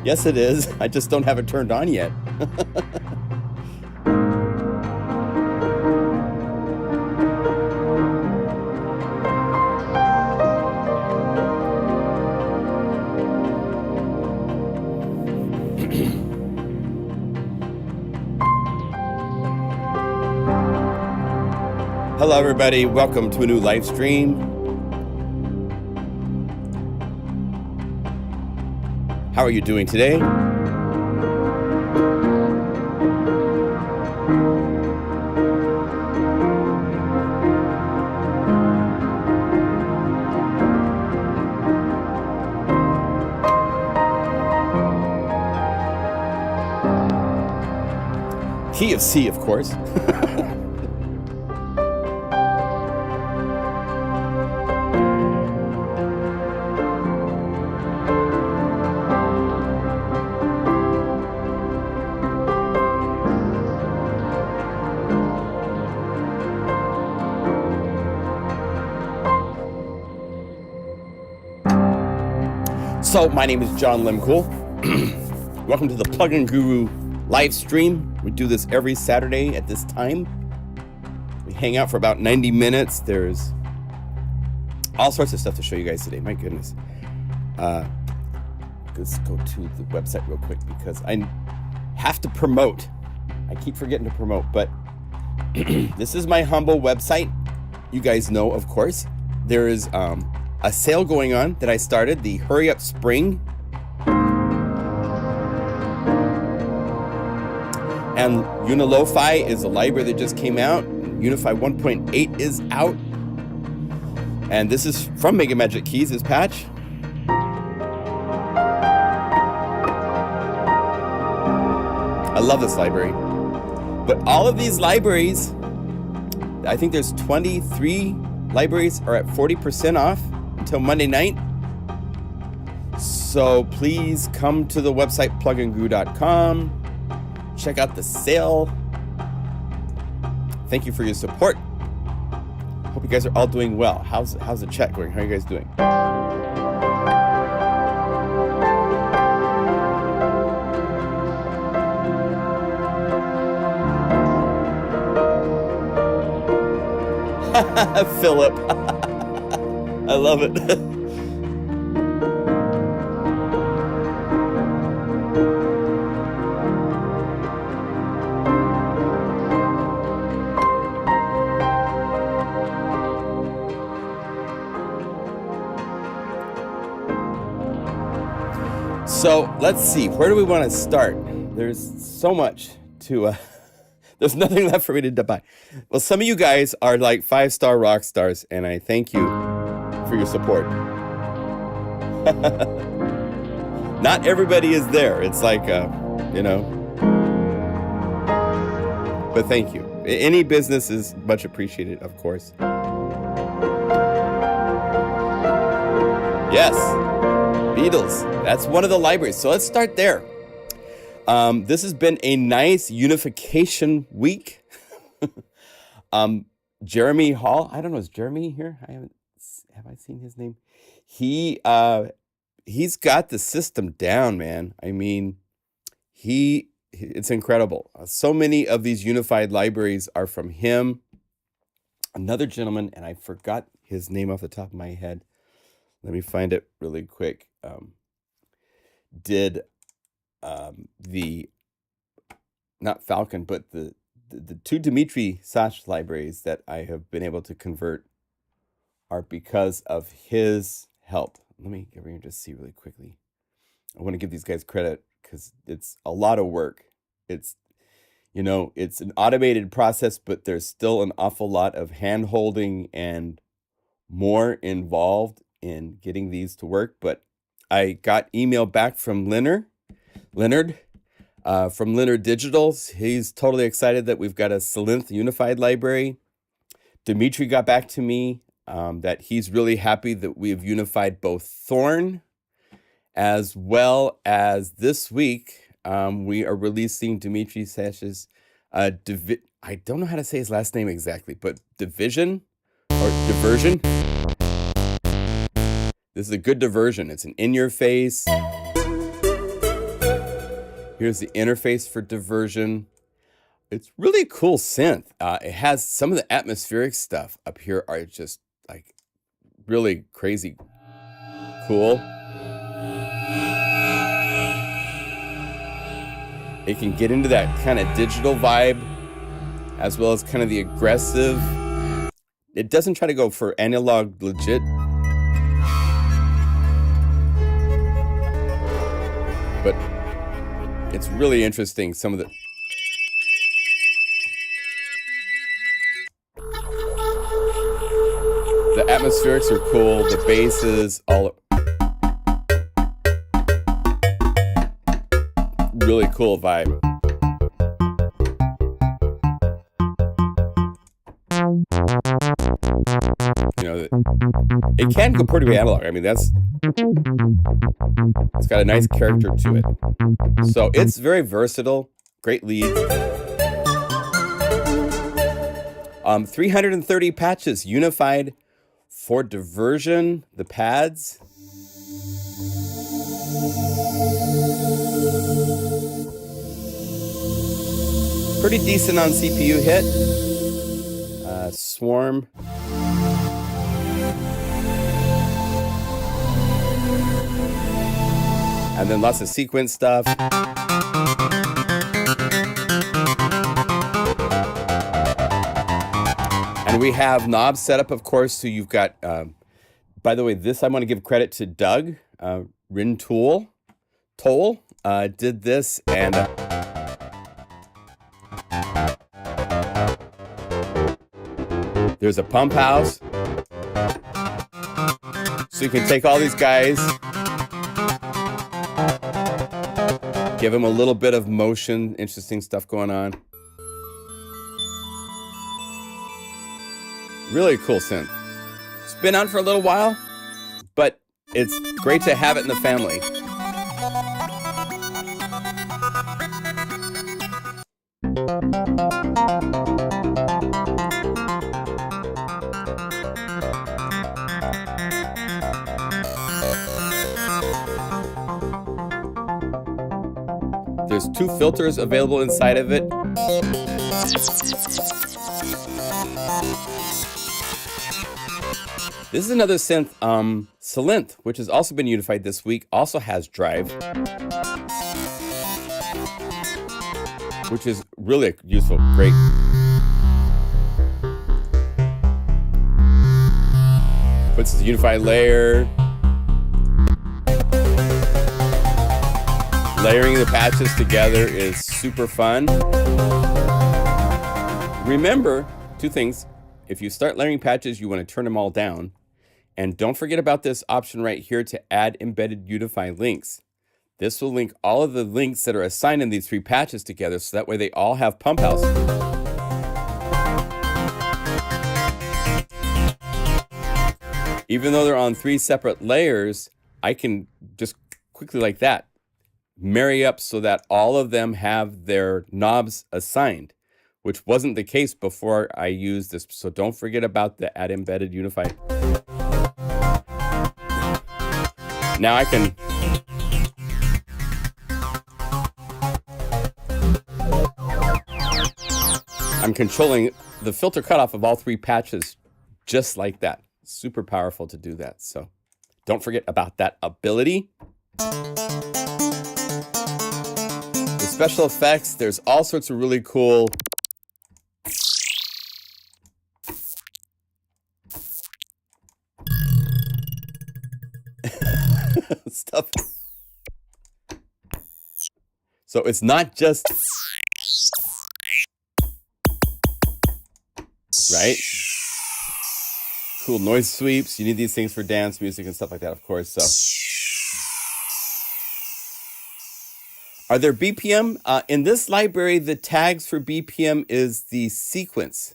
Yes, it is. I just don't have it turned on yet. Hello, everybody. Welcome to a new live stream. How are you doing today? Key of C, of course. So, my name is John Lemcool. Welcome to the PlugInGuru live stream. We do this every Saturday at this time. We hang out for about 90 minutes. There's all sorts of stuff to show you guys today. My goodness. Let's go to the website real quick because I have to promote. I keep forgetting to promote, but this is my humble website. You guys know, of course. There is a sale going on that I started, the Hurry Up Spring. And Unilofi is a library that just came out. Unify 1.8 is out. And this is from Mega Magic Keys, this patch. I love this library. But all of these libraries, I think there's 23 libraries are at 40% off until Monday night. So please come to the website pluginguru.com. Check out the sale. Thank you for your support. Hope you guys are all doing well. How's the chat going? How are you guys doing? Philip. I love it. So let's see, where do we want to start? There's so much to, there's nothing left for me to buy. Well, some of you guys are like 5-star rock stars, and I thank you for your support. Not everybody is there. It's like, you know, but thank you. Any business is much appreciated, of course. Yes. Beatles, that's one of the libraries. So let's start there. This has been a nice unification week. Jeremy Hall, I don't know, is Jeremy here? Have I seen his name? He's got the system down, man. I mean, it's incredible. So many of these unified libraries are from him. Another gentleman, and I forgot his name off the top of my head. Let me find it really quick. Did the, not Falcon, but the two Dmitry Sash libraries that I have been able to convert are because of his help. Let me get over here and just see really quickly. I want to give these guys credit because it's a lot of work. It's, you know, it's an automated process, but there's still an awful lot of hand-holding and more involved in getting these to work. But I got email back from Leonard from Leonard Digitals. He's totally excited that we've got a Sylenth unified library. Dimitri got back to me that he's really happy that we've unified both Thorn as well as this week we are releasing Dimitri Sash's I don't know how to say his last name exactly, but Diversion. This is a good diversion. It's an in-your-face Here's the interface for Diversion. It's really cool synth. It has some of the atmospheric stuff up here are just like really crazy cool. It can get into that kind of digital vibe as well as kind of the aggressive. It doesn't try to go for analog legit. But it's really interesting, some of the atmospherics are cool, the basses, all really cool vibe. You know, it can go pretty analog. I mean, it's got a nice character to it. So it's very versatile, great leads. 330 patches unified for Diversion, the pads. Pretty decent on CPU hit. Swarm. And then lots of sequence stuff. And we have knobs set up, of course. So you've got, by the way, this I want to give credit to Doug Rintoul. Toll did this, and there's a pump house. So you can take all these guys, give them a little bit of motion, interesting stuff going on. Really cool synth. It's been on for a little while, but it's great to have it in the family. There's 2 filters available inside of it. This is another synth, Sylenth, which has also been unified this week, also has drive, which is really useful, great. Puts the unified layer. Layering the patches together is super fun. Remember 2 things. If you start layering patches, you want to turn them all down. And don't forget about this option right here to add embedded unify links. This will link all of the links that are assigned in these 3 patches together, so that way they all have pump house. Even though they're on 3 separate layers, I can just quickly like that marry up so that all of them have their knobs assigned, which wasn't the case before I used this. So don't forget about the add embedded unify. Now I can I'm controlling the filter cutoff of all 3 patches just like that. Super powerful to do that. So don't forget about that ability. The special effects, there's all sorts of really cool stuff. So it's not just right. Cool noise sweeps. You need these things for dance music and stuff like that, of course. So are there BPM? In this library, the tags for BPM is the sequence.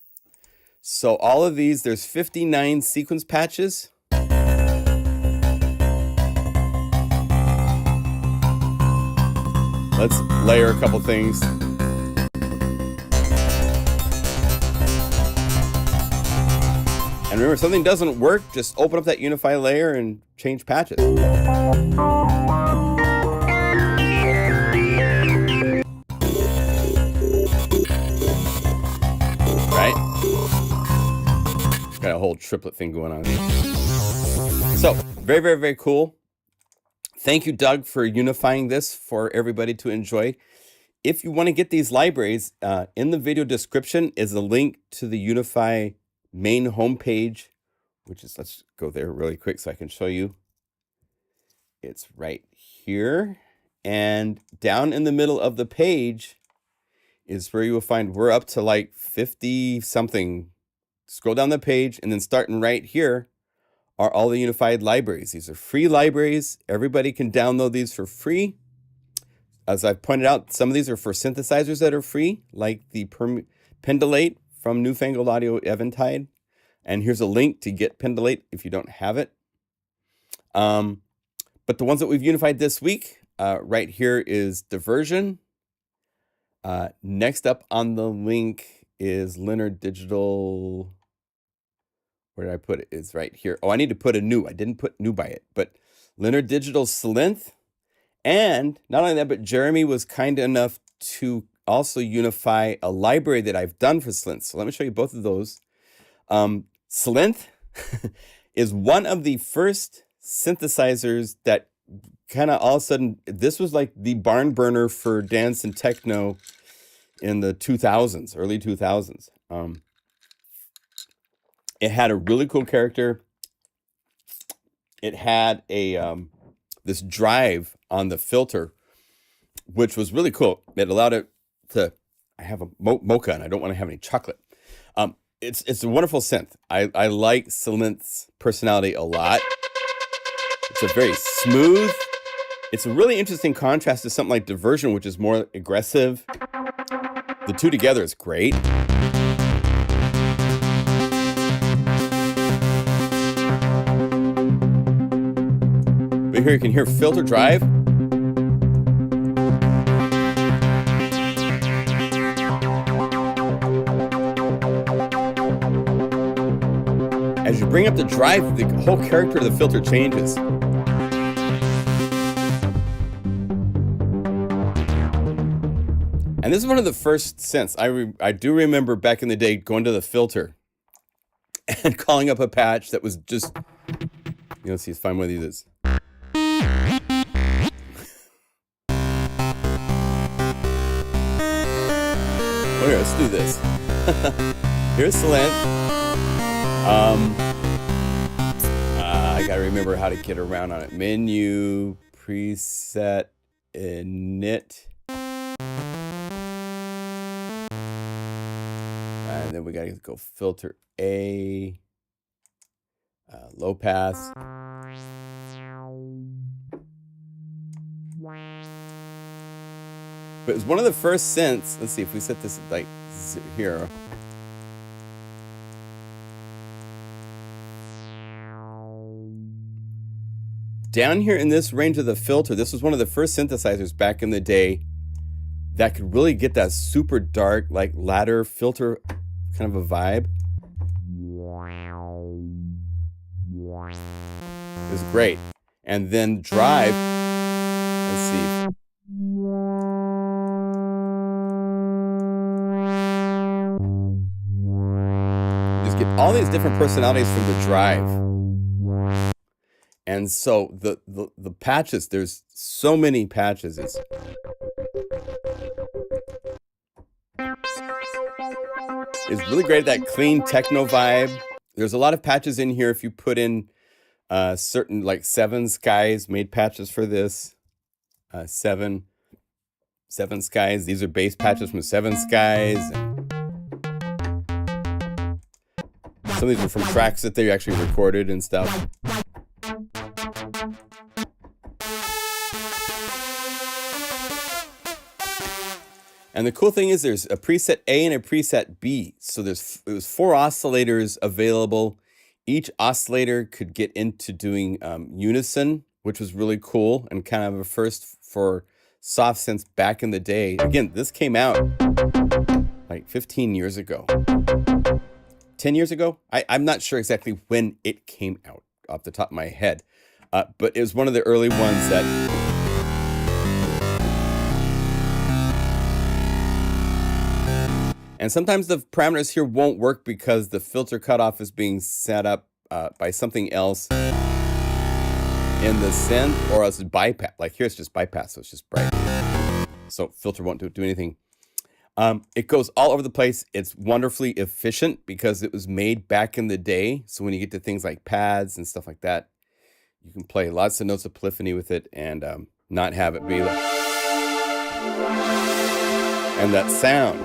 So all of these, there's 59 sequence patches. Let's layer a couple things. And remember, if something doesn't work, just open up that unify layer and change patches. triplet thing going on. So very, very, very cool. Thank you, Doug, for unifying this for everybody to enjoy. If you want to get these libraries, in the video description is a link to the Unify main homepage, which is, let's go there really quick so I can show you. It's right here. And down in the middle of the page is where you will find, we're up to like 50 something. Scroll down the page, and then starting right here are all the unified libraries. These are free libraries. Everybody can download these for free. As I've pointed out, some of these are for synthesizers that are free, like the Pendulate from Newfangled Audio Eventide. And here's a link to get Pendulate if you don't have it. But the ones that we've unified this week, right here is Diversion. Next up on the link is Leonard Digital. Where did I put it? It's right here. Oh, I need to put a new. I didn't put new by it, but Leonard Digital Slint. And not only that, but Jeremy was kind enough to also unify a library that I've done for Slint. So let me show you both of those. Sylenth is one of the first synthesizers that kind of all of a sudden, this was like the barn burner for dance and techno in the 2000s, early 2000s. It had a really cool character. It had a this drive on the filter, which was really cool. It allowed it to. I have a mocha, and I don't want to have any chocolate. It's a wonderful synth. I like Sylenth's personality a lot. It's a very smooth. It's a really interesting contrast to something like Diversion, which is more aggressive. The two together is great. But here you can hear filter drive. As you bring up the drive, the whole character of the filter changes. And this is one of the first synths. I do remember back in the day going to the filter and calling up a patch that was just, let's see, let's find one of these. Oh, here, let's do this. Here's Sylenth. I gotta remember how to get around on it. Menu, preset, init. And then we gotta go filter A, low pass. But it was one of the first synths. Let's see if we set this like here. Down here in this range of the filter, this was one of the first synthesizers back in the day that could really get that super dark, like ladder filter kind of a vibe. It was great. And then drive, let's see. Just get all these different personalities from the drive. And so the patches, there's so many patches. It's really great, that clean techno vibe. There's a lot of patches in here. If you put in certain, like Seven Skies made patches for this. Seven Skies. These are bass patches from Seven Skies. Some of these are from tracks that they actually recorded and stuff. And the cool thing is there's a preset A and a preset B. So it was 4 oscillators available. Each oscillator could get into doing unison, which was really cool and kind of a first for soft synths back in the day. Again, this came out like 15 years ago. 10 years ago? I'm not sure exactly when it came out off the top of my head. But it was one of the early ones that... And sometimes the parameters here won't work because the filter cutoff is being set up by something else in the synth, or else it's bypass. Like here it's just bypass, so it's just bright. So filter won't do anything. It goes all over the place. It's wonderfully efficient because it was made back in the day. So when you get to things like pads and stuff like that, you can play lots of notes of polyphony with it and not have it be like... And that sound,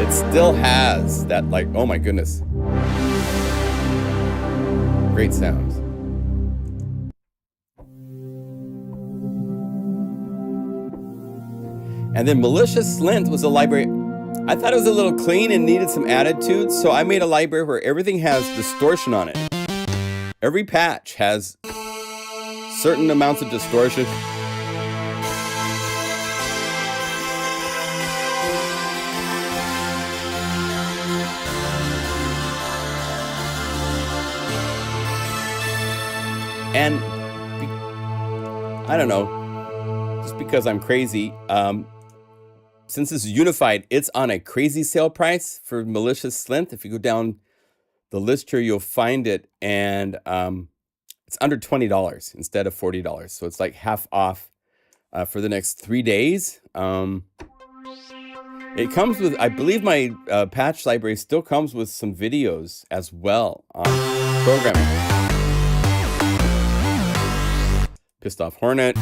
it still has that, like, oh my goodness. Great sounds. And then Malicious Slint was a library. I thought it was a little clean and needed some attitude, so I made a library where everything has distortion on it. Every patch has certain amounts of distortion. And I don't know, just because I'm crazy, since this is unified, it's on a crazy sale price for Malicious Slint. If you go down the list here, you'll find it, and it's under $20 instead of $40. So it's like half off for the next 3 days. It comes with, I believe my patch library still comes with some videos as well on programming. Pissed Off Hornet.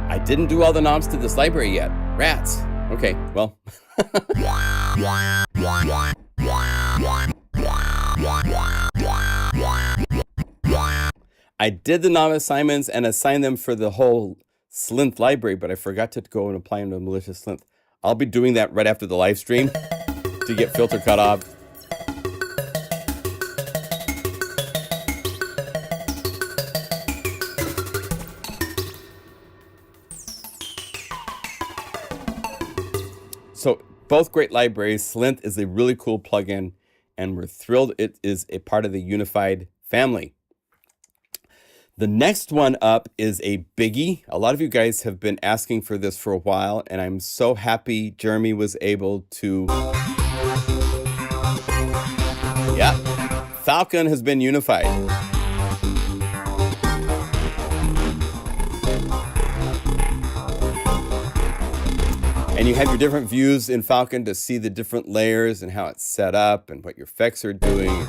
I didn't do all the knobs to this library yet. Rats. Okay, well. I did the knob assignments and assigned them for the whole Sylenth library, but I forgot to go and apply them to Malicious Sylenth. I'll be doing that right after the live stream to get filter cut off. So both great libraries. Sylenth is a really cool plugin, and we're thrilled it is a part of the unified family. The next one up is a biggie. A lot of you guys have been asking for this for a while, and I'm so happy Jeremy was able to... Yeah, Falcon has been unified. And you have your different views in Falcon to see the different layers and how it's set up and what your effects are doing.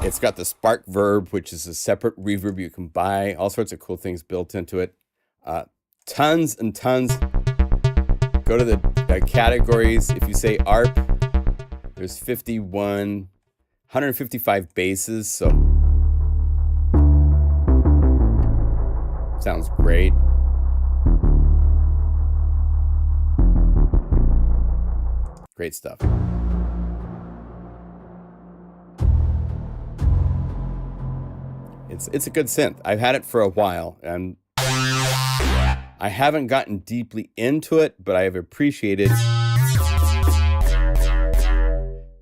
It's got the Spark Verb, which is a separate reverb you can buy. All sorts of cool things built into it. Tons and tons. Go to the categories. If you say ARP, there's 155 basses. So sounds great. Great stuff. It's a good synth. I've had it for a while, and I haven't gotten deeply into it, but I have appreciated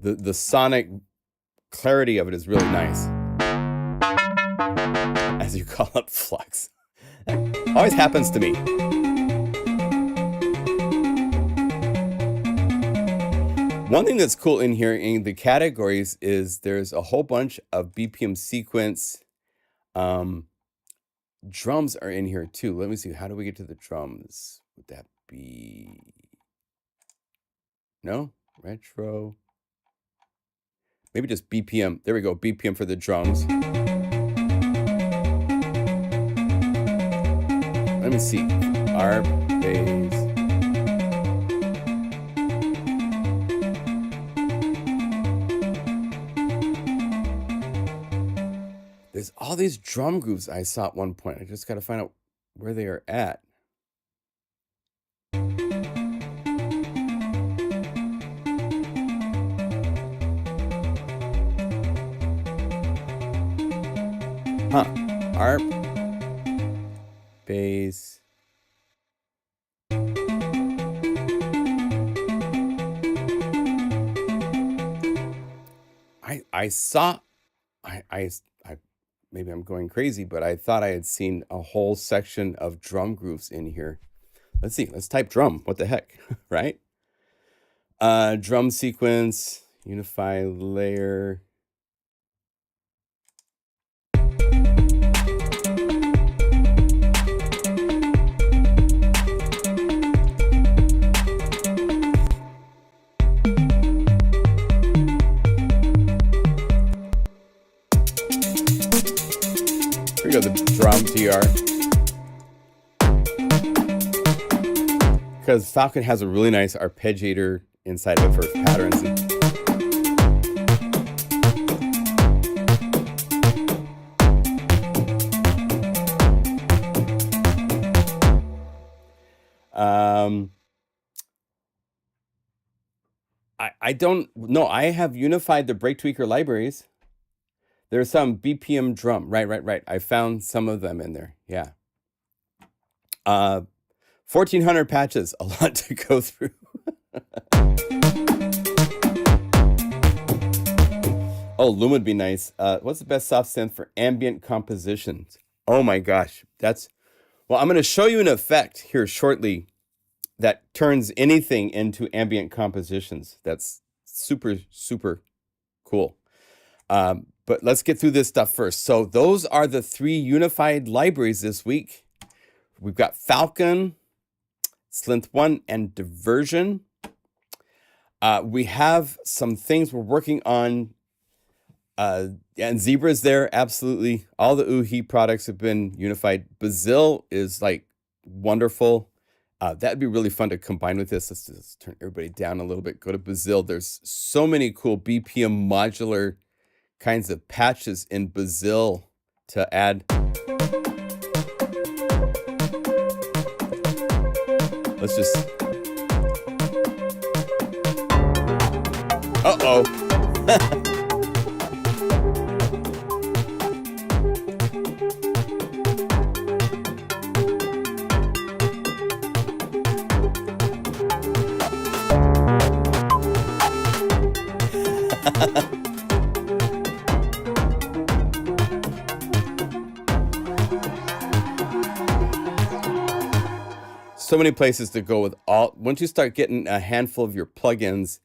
the sonic clarity of it is really nice. As you call it, flux. Always happens to me. One thing that's cool in here in the categories is there's a whole bunch of BPM sequence. Drums are in here too. Let me see. How do we get to the drums? Would that be... No? Retro? Maybe just BPM. There we go. BPM for the drums. Let me see. ARP, bass. There's all these drum grooves I saw at one point. I just got to find out where they are at. Huh. ARP, bass. I saw, I maybe I'm going crazy, but I thought I had seen a whole section of drum grooves in here. Let's see. Let's type drum. What the heck, right? Drum sequence, unify layer. Here we go, the drum TR. Because Falcon has a really nice arpeggiator inside of it for patterns. I don't know. I have unified the break tweaker libraries. There's some BPM drum. Right. I found some of them in there. Yeah. 1,400 patches, a lot to go through. Oh, Loom would be nice. What's the best soft synth for ambient compositions? Oh my gosh. Well, I'm going to show you an effect here shortly that turns anything into ambient compositions. That's super, super cool. But let's get through this stuff first. So those are the 3 unified libraries this week. We've got Falcon, Slint 1, and Diversion. We have some things we're working on. And Zebra's there, absolutely. All the UHI products have been unified. Bazil is like wonderful. That'd be really fun to combine with this. Let's just turn everybody down a little bit. Go to Bazil. There's so many cool BPM modular kinds of patches in Bazil to add. Let's just. Uh-oh. So many places to go with all. Once you start getting a handful of your plugins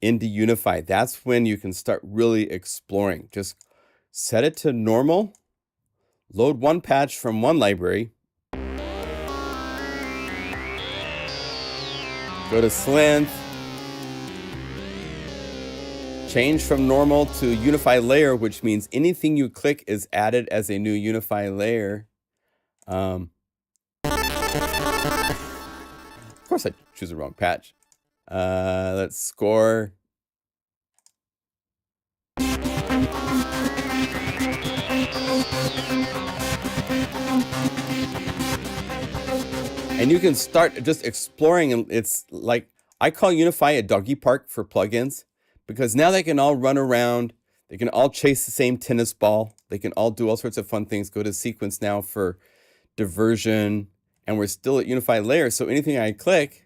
into Unify, that's when you can start really exploring. Just set it to normal, load one patch from one library, go to Sylenth, change from normal to Unify layer, which means anything you click is added as a new Unify layer. Of course I choose the wrong patch. Let's score. And you can start just exploring, and it's like, I call Unify a doggy park for plugins, because now they can all run around, they can all chase the same tennis ball, they can all do all sorts of fun things. Go to sequence now for Diversion, and we're still at Unify layer, so anything I click,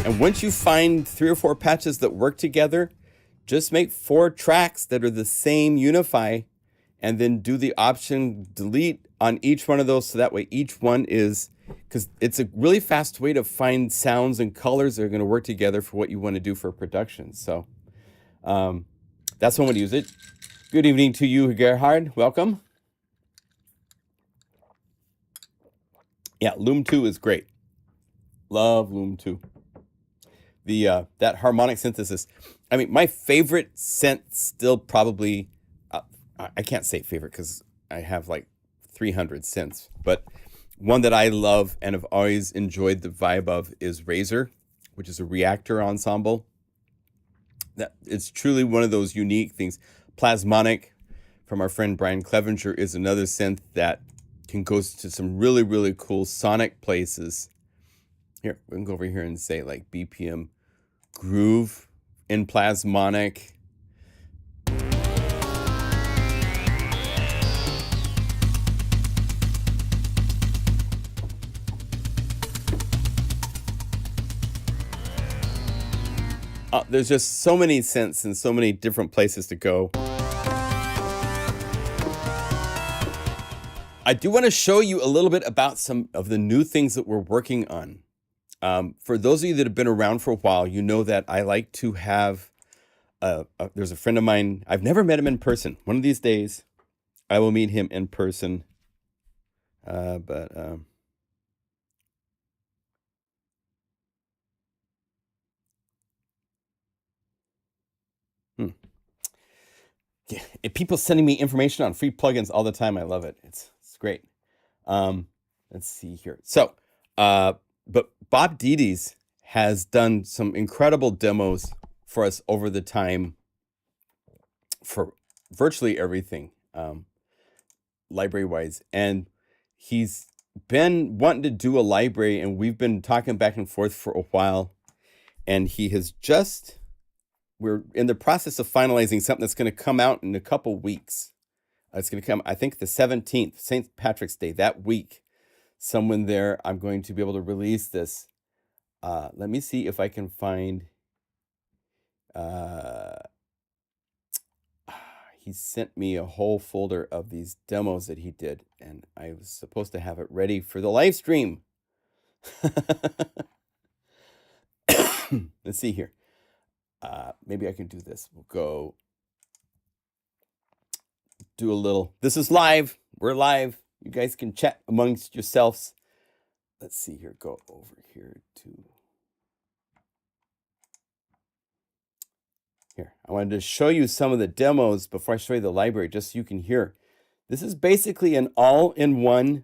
and once you find 3 or 4 patches that work together, just make 4 tracks that are the same Unify, and then do the option delete on each one of those, so that way each one is, because it's a really fast way to find sounds and colors that are going to work together for what you want to do for production. So that's one way to use it. Good evening to you, Gerhard. Welcome. Yeah, Loom 2 is great. Love Loom 2. The that harmonic synthesis. I mean, my favorite synth still probably, I can't say favorite because I have like 300 synths, but one that I love and have always enjoyed the vibe of is Razor, which is a reactor ensemble. That it's truly one of those unique things. Plasmonic from our friend Brian Clevenger is another synth that can go to some really, really cool sonic places. Here, we can go over here and say like BPM groove in Plasmonic. there's just so many synths and so many different places to go. I do want to show you a little bit about some of the new things that we're working on. For those of you that have been around for a while, you know that I like to have, there's a friend of mine, I've never met him in person. One of these days, I will meet him in person. Yeah, people sending me information on free plugins all the time. I love it. It's great. Let's see here. So, but Bob Dedes has done some incredible demos for us over the time for virtually everything, library-wise. And he's been wanting to do a library, and we've been talking back and forth for a while. And he has just, we're in the process of finalizing something that's going to come out in a couple weeks. It's going to come, I think, the 17th, St. Patrick's Day, that week. Someone there, I'm going to be able to release this. Let me see if I can find. He sent me a whole folder of these demos that he did, and I was supposed to have it ready for the live stream. Let's see here. Maybe I can do this. We'll go do a little. This is live. We're live. You guys can chat amongst yourselves. Let's see here. Go over here to here. I wanted to show you some of the demos before I show you the library, just so you can hear. This is basically an all-in-one.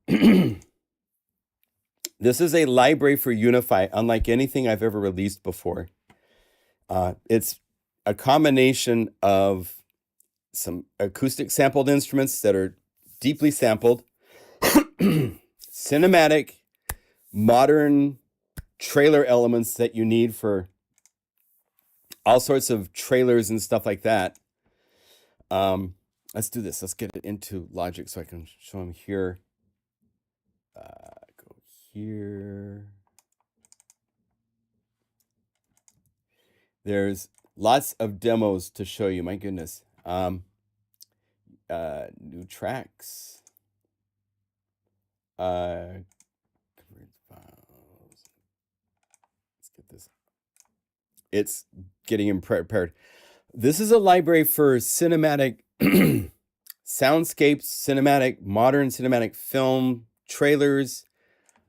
This is a library for Unify, unlike anything I've ever released before. It's a combination of some acoustic sampled instruments that are deeply sampled, cinematic, modern trailer elements that you need for all sorts of trailers and stuff like that. Let's do this. Let's get it into Logic so I can show them here. Go here. There's lots of demos to show you. My goodness. New tracks. Let's get this. It's getting prepared. This is a library for cinematic soundscapes, cinematic, modern cinematic film, trailers.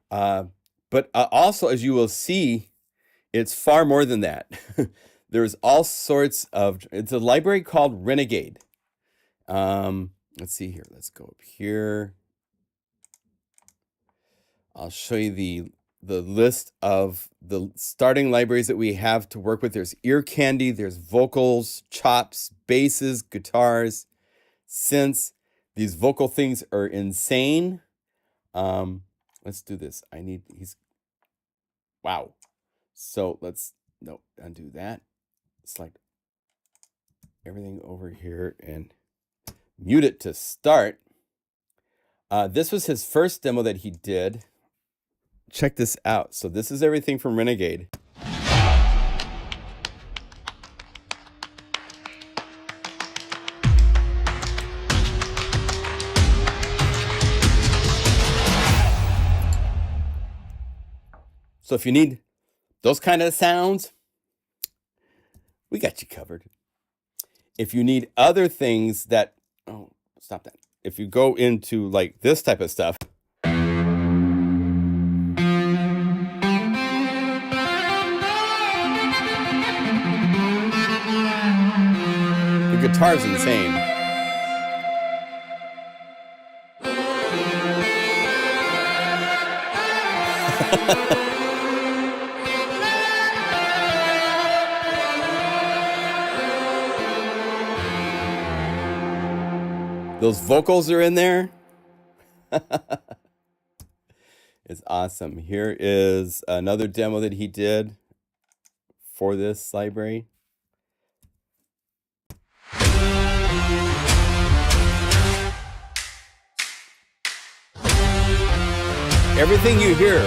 But also, as you will see, it's far more than that. There's all sorts of, it's a library called Renegade. Let's see here. Let's go up here. I'll show you the list of the starting libraries that we have to work with. There's ear candy, there's vocals, chops, basses, guitars, synths. These vocal things are insane. Let's do this. Wow. So undo that. Select everything over here and mute it to start. This was his first demo that he did. Check this out. So this is everything from Renegade. So if you need those kind of sounds, we got you covered. If you need other things that, oh, stop that. If you go into like this type of stuff, the guitar's insane. Those vocals are in there. It's awesome. Here is another demo that he did for this library. Everything you hear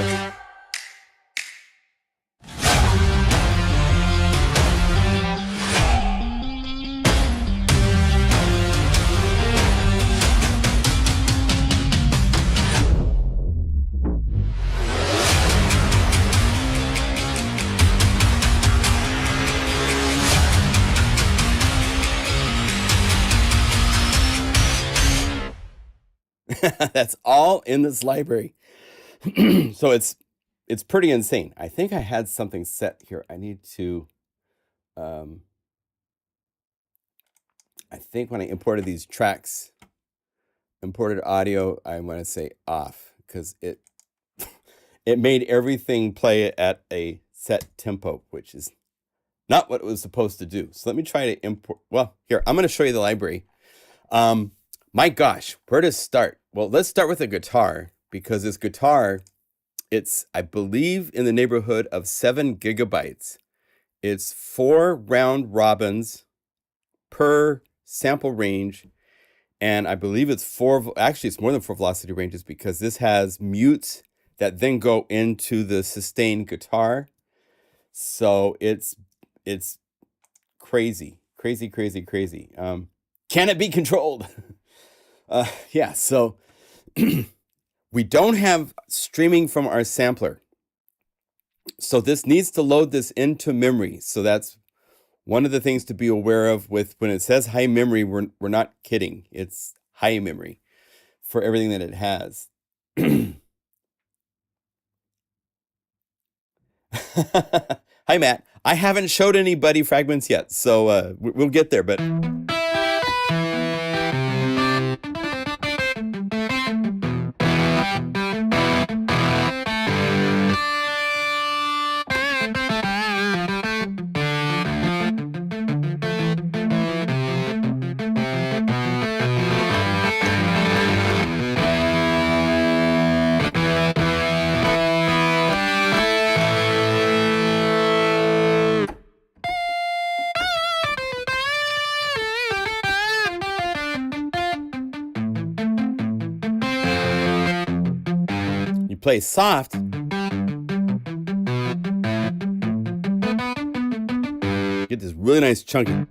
That's all in this library. So it's pretty insane. I think I had something set here. I need to, I think when I imported these tracks, imported audio, I want to say off, because it made everything play at a set tempo, which is not what it was supposed to do. So let me try to import. Well, here, I'm going to show you the library. My gosh, where to start? Well, let's start with a guitar, because this guitar, it's, I believe, in the neighborhood of 7 gigabytes. It's 4 round robins per sample range. And I believe it's 4, actually it's more than 4 velocity ranges, because this has mutes that then go into the sustained guitar. So it's crazy. Can it be controlled? Yeah, so we don't have streaming from our sampler. So this needs to load this into memory. So that's one of the things to be aware of with when it says high memory, we're not kidding. It's high memory for everything that it has. Hi, Matt. I haven't showed anybody fragments yet, so we'll get there, but... play soft, get this really nice chunky.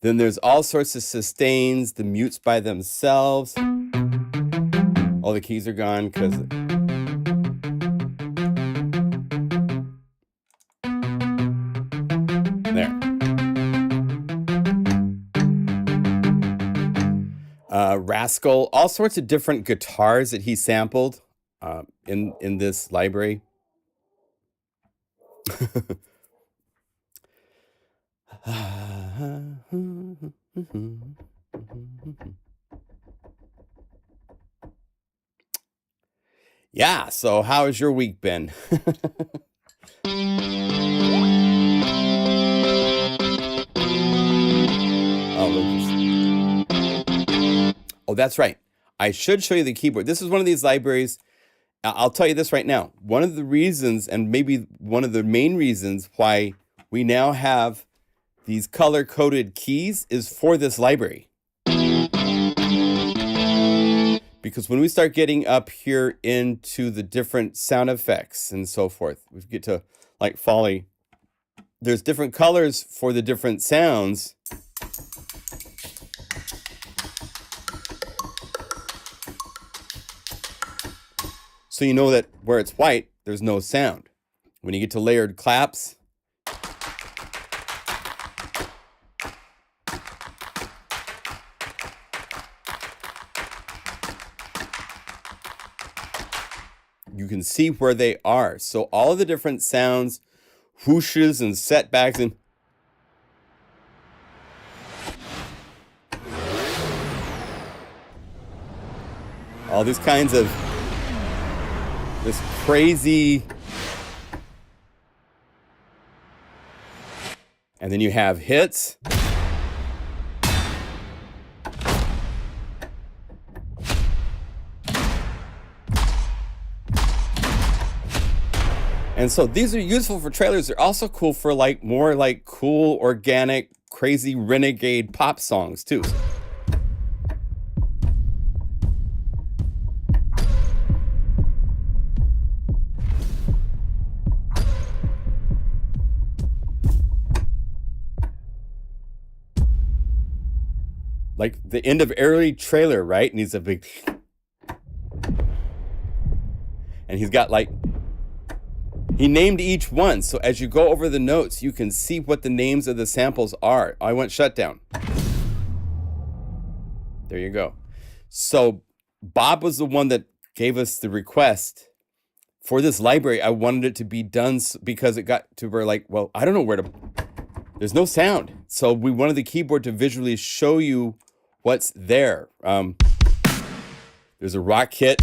Then there's all sorts of sustains, the mutes by themselves. All the keys are gone because... There. Rascal, all sorts of different guitars that he sampled in this library. Yeah, so how has your week been? Oh, that's right. I should show you the keyboard. This is one of these libraries. I'll tell you this right now. One of the reasons, and maybe one of the main reasons why we now have these color-coded keys is for this library. Because when we start getting up here into the different sound effects and so forth, we get to like Foley, there's different colors for the different sounds. So you know that where it's white, there's no sound. When you get to layered claps, you can see where they are. So all of the different sounds, whooshes and setbacks, and all these kinds of this crazy. And then you have hits. And so these are useful for trailers. They're also cool for like more like cool, organic, crazy Renegade pop songs too. Like the end of every trailer, right? Needs a big... And he's got like, he named each one. So as you go over the notes, you can see what the names of the samples are. I went shutdown. There you go. So Bob was the one that gave us the request for this library. I wanted it to be done because it got to where like, well, I don't know where to, there's no sound. So we wanted the keyboard to visually show you what's there. There's a rock kit.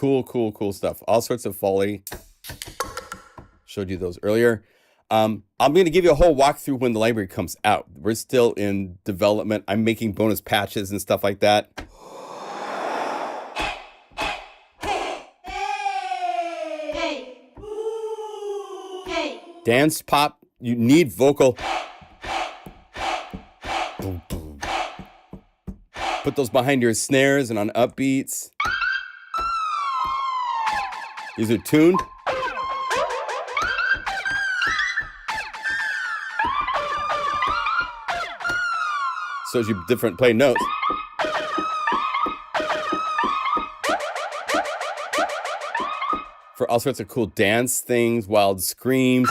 Cool stuff. All sorts of Foley. Showed you those earlier. I'm going to give you a whole walkthrough when the library comes out. We're still in development. I'm making bonus patches and stuff like that. Dance pop, you need vocal. Boom, boom. Put those behind your snares and on upbeats. These are tuned. So as you different play notes. For all sorts of cool dance things, wild screams.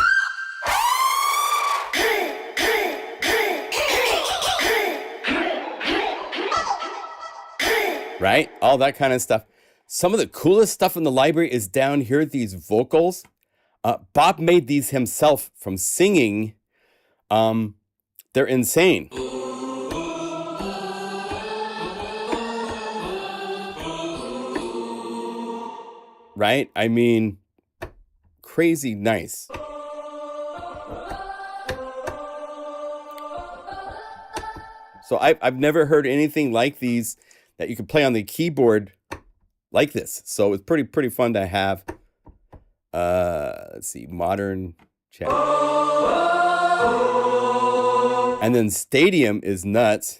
Right? All that kind of stuff. Some of the coolest stuff in the library is down here, these vocals. Bob made these himself from singing. They're insane. Right? I mean, crazy nice. So I've never heard anything like these that you can play on the keyboard like this. So it's pretty fun to have. Let's see, modern chat. And then Stadium is nuts.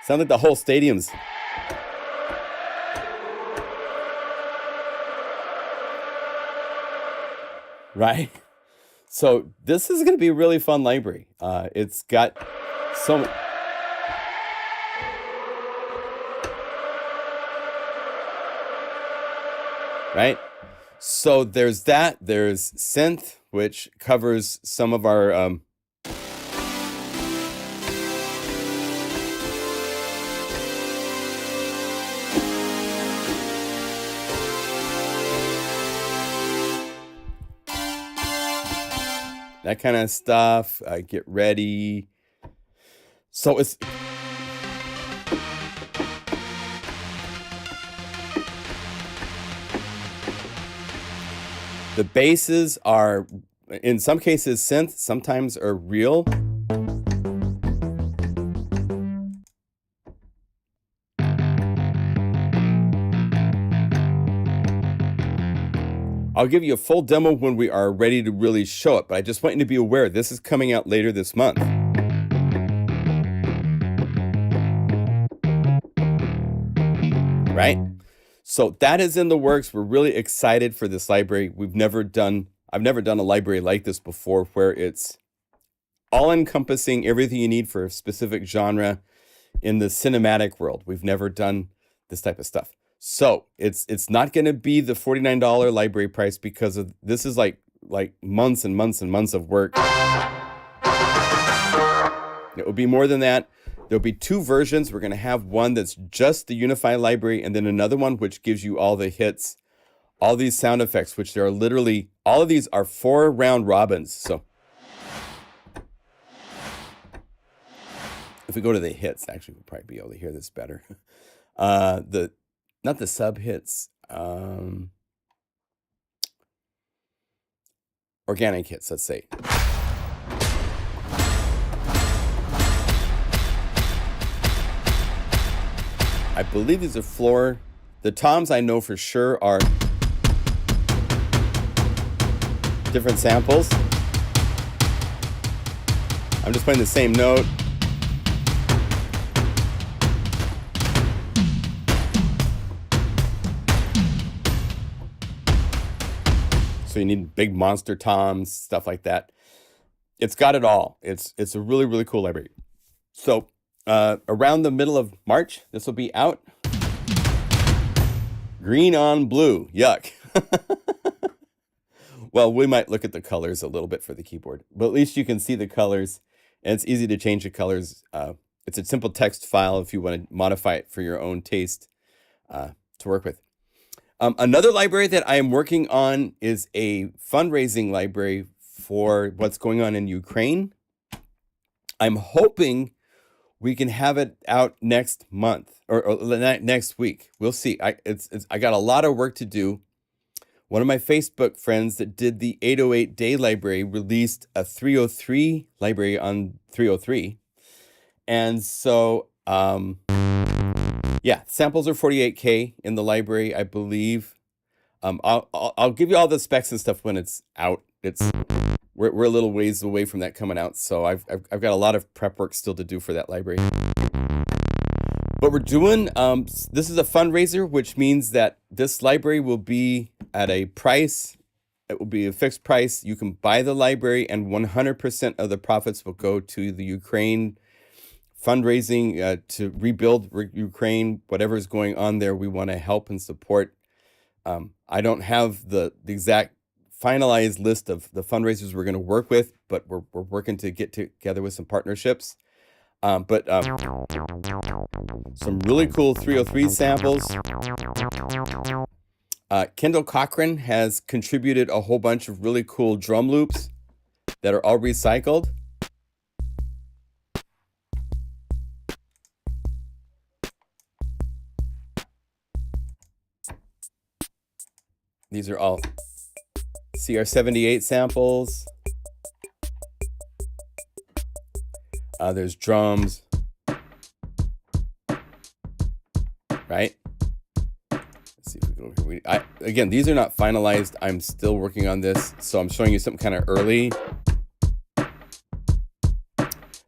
Sounds like the whole stadium's. Right? So this is going to be a really fun library. It's got so right? So there's that. There's Synth, which covers some of our that kind of stuff. Get ready. So it's the basses are, in some cases, synth, sometimes are real. I'll give you a full demo when we are ready to really show it, but I just want you to be aware this is coming out later this month. Right? So that is in the works. We're really excited for this library. I've never done a library like this before where it's all encompassing everything you need for a specific genre in the cinematic world. We've never done this type of stuff. So it's not going to be the $49 library price because of this is like months and months and months of work. It will be more than that. There'll be two versions. We're going to have one that's just the Unify library and then another one which gives you all the hits, all these sound effects, which there are literally, all of these are 4 round robins. So if we go to the hits, actually we'll probably be able to hear this better. Not the sub hits, organic hits, let's say. I believe these are floor. The toms I know for sure are different samples. I'm just playing the same note. So you need big monster toms, stuff like that. It's got it all. It's a really, really cool library. So around the middle of March, this will be out. Green on blue. Yuck. Well, we might look at the colors a little bit for the keyboard, but at least you can see the colors, and it's easy to change the colors. It's a simple text file if you want to modify it for your own taste to work with. Another library that I am working on is a fundraising library for what's going on in Ukraine. I'm hoping we can have it out next month or next week. We'll see. I got a lot of work to do. One of my Facebook friends that did the 808 Day library released a 303 library on 303. And so, yeah, samples are 48K in the library, I believe. I'll give you all the specs and stuff when it's out. We're a little ways away from that coming out, so I've got a lot of prep work still to do for that library. But we're doing this is a fundraiser, which means that this library will be at a price. It will be a fixed price. You can buy the library, and 100% of the profits will go to the Ukraine fundraising to rebuild Ukraine. Whatever is going on there, we want to help and support. I don't have the exact finalized list of the fundraisers we're going to work with, but we're working to get together with some partnerships. But some really cool 303 samples. Kendall Cochran has contributed a whole bunch of really cool drum loops that are all recycled. These are all CR78 samples. There's drums, right? Let's see if we can go here. Again, these are not finalized. I'm still working on this, so I'm showing you something kind of early.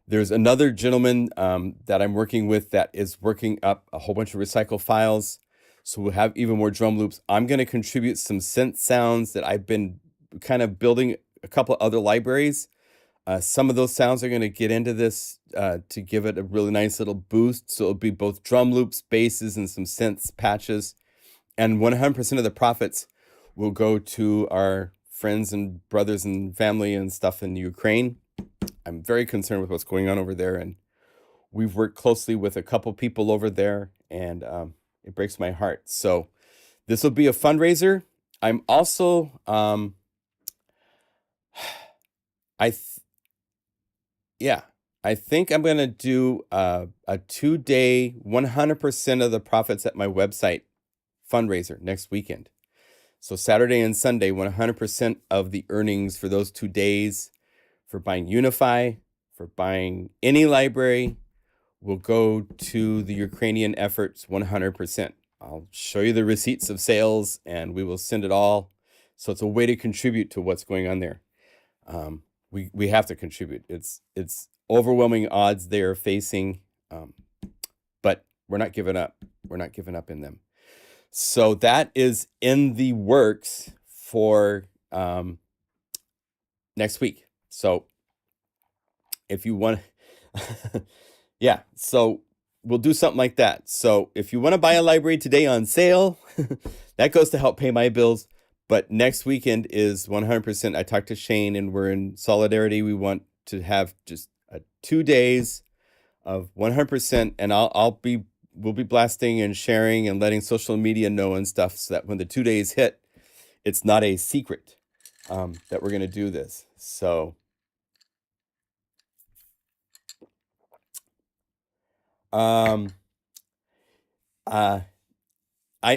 There's another gentleman that I'm working with that is working up a whole bunch of recycle files, so we'll have even more drum loops. I'm going to contribute some synth sounds that I've been kind of building a couple other libraries. Some of those sounds are going to get into this to give it a really nice little boost. So it'll be both drum loops, basses, and some synths patches. And 100% of the profits will go to our friends and brothers and family and stuff in Ukraine. I'm very concerned with what's going on over there. And we've worked closely with a couple people over there, and it breaks my heart. So this will be a fundraiser. I'm also, I think I'm going to do a 2-day, 100% of the profits at my website fundraiser next weekend. So Saturday and Sunday, 100% of the earnings for those 2 days for buying Unify, for buying any library, will go to the Ukrainian efforts 100%. I'll show you the receipts of sales, and we will send it all. So it's a way to contribute to what's going on there. We have to contribute. It's overwhelming odds they are facing, but we're not giving up. We're not giving up in them. So that is in the works for next week. So if you want, yeah, so we'll do something like that. So if you want to buy a library today on sale, that goes to help pay my bills. But next weekend is 100%. I talked to Shane, and we're in solidarity. We want to have just 2 days of 100%, and we'll be blasting and sharing and letting social media know and stuff, so that when the 2 days hit, it's not a secret that we're going to do this. So I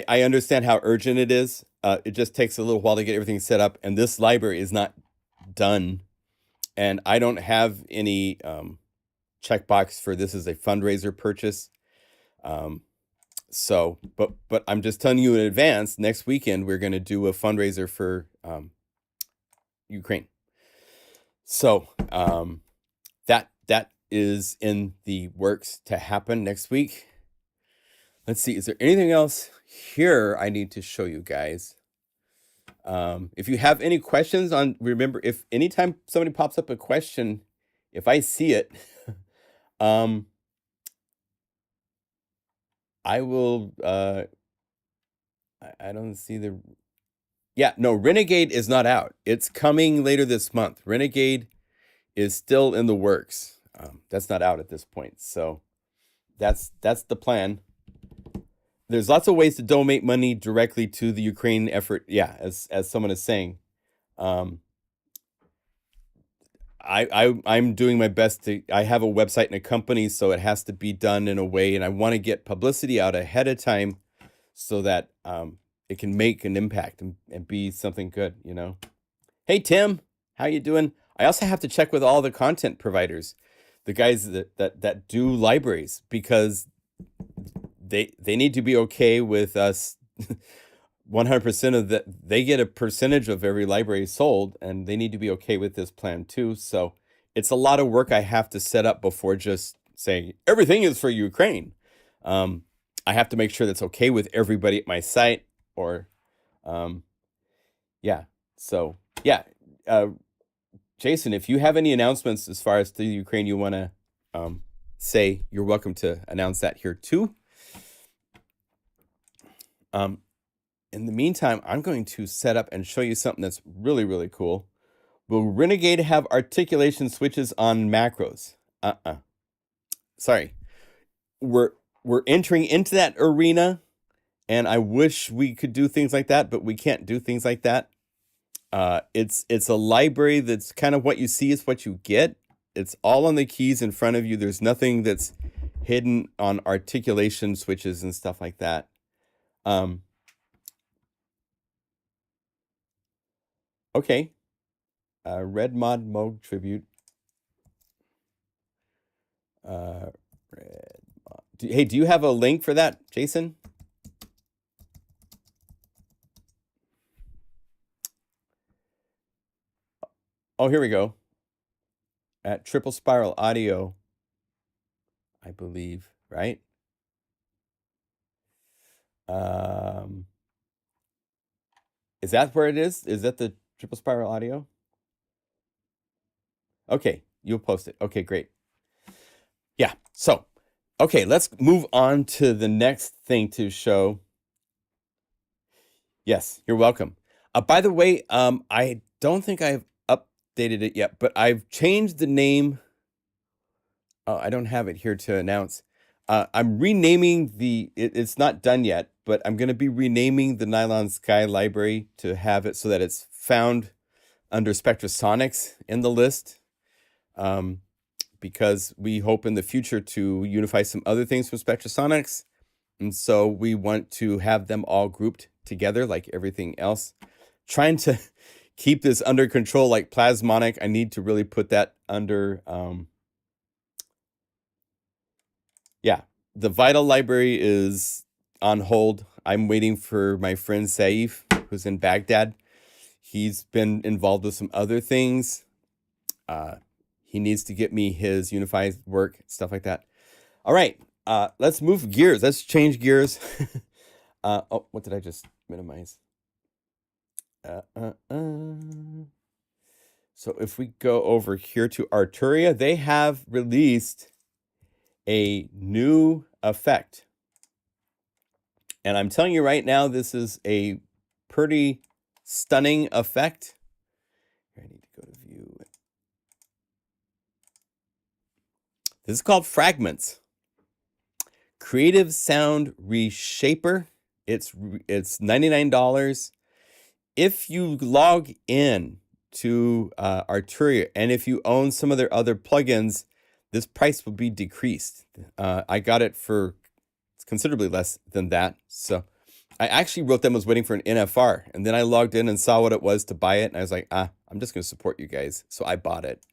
understand how urgent it is. It just takes a little while to get everything set up, and this library is not done, and I don't have any checkbox for this as a fundraiser purchase. So, but I'm just telling you in advance, next weekend we're going to do a fundraiser for Ukraine. So that is in the works to happen next week. Let's see, is there anything else here I need to show you guys? If you have any questions on, remember, if anytime somebody pops up a question, if I see it, I will, I don't see the, yeah, no, Renegade is not out. It's coming later this month. Renegade is still in the works. That's not out at this point. So that's the plan. There's lots of ways to donate money directly to the Ukraine effort. Yeah, as someone is saying, I'm doing my best to. I have a website and a company, so it has to be done in a way, and I want to get publicity out ahead of time, so that it can make an impact and be something good. You know. Hey Tim, how you doing? I also have to check with all the content providers, the guys that do libraries, because they need to be okay with us. 100% of that, they get a percentage of every library sold, and they need to be okay with this plan too. So it's a lot of work I have to set up before just saying everything is for Ukraine. I have to make sure that's okay with everybody at my site, or yeah. So yeah, Jason, if you have any announcements as far as the Ukraine you want to say, you're welcome to announce that here too. In the meantime, I'm going to set up and show you something that's really, really cool. Will Renegade have articulation switches on macros? Sorry. We're entering into that arena, and I wish we could do things like that, but we can't do things like that. It's a library that's kind of what you see is what you get. It's all on the keys in front of you. There's nothing that's hidden on articulation switches and stuff like that. Okay. Red Mod Moog tribute. Red Mod. Hey, do you have a link for that, Jason? Oh, here we go. At Triple Spiral Audio, I believe, right? Is that where it is? Is that the Triple Spiral Audio? Okay, you'll post it. Okay, great. Yeah, so, okay, let's move on to the next thing to show. Yes, you're welcome. By the way, I don't think I've updated it yet, but I've changed the name. Oh, I don't have it here to announce. I'm renaming it's not done yet, but I'm going to be renaming the Nylon Sky library to have it so that it's found under Spectrasonics in the list, because we hope in the future to unify some other things from Spectrasonics. And so we want to have them all grouped together like everything else. Trying to keep this under control like Plasmonic. I need to really put that under... yeah, the Vital library is on hold. I'm waiting for my friend Saif, who's in Baghdad. He's been involved with some other things. He needs to get me his unified work, stuff like that. All right, let's move gears. Let's change gears. Oh, what did I just minimize? So if we go over here to Arturia, they have released a new effect. And I'm telling you right now, this is a pretty stunning effect. Here, I need to go to view. This is called Fragments. Creative Sound Reshaper. It's $99. If you log in to Arturia, and if you own some of their other plugins, this price will be decreased. I got it for considerably less than that. So I actually wrote them, was waiting for an NFR. And then I logged in and saw what it was to buy it. And I was like, I'm just going to support you guys. So I bought it.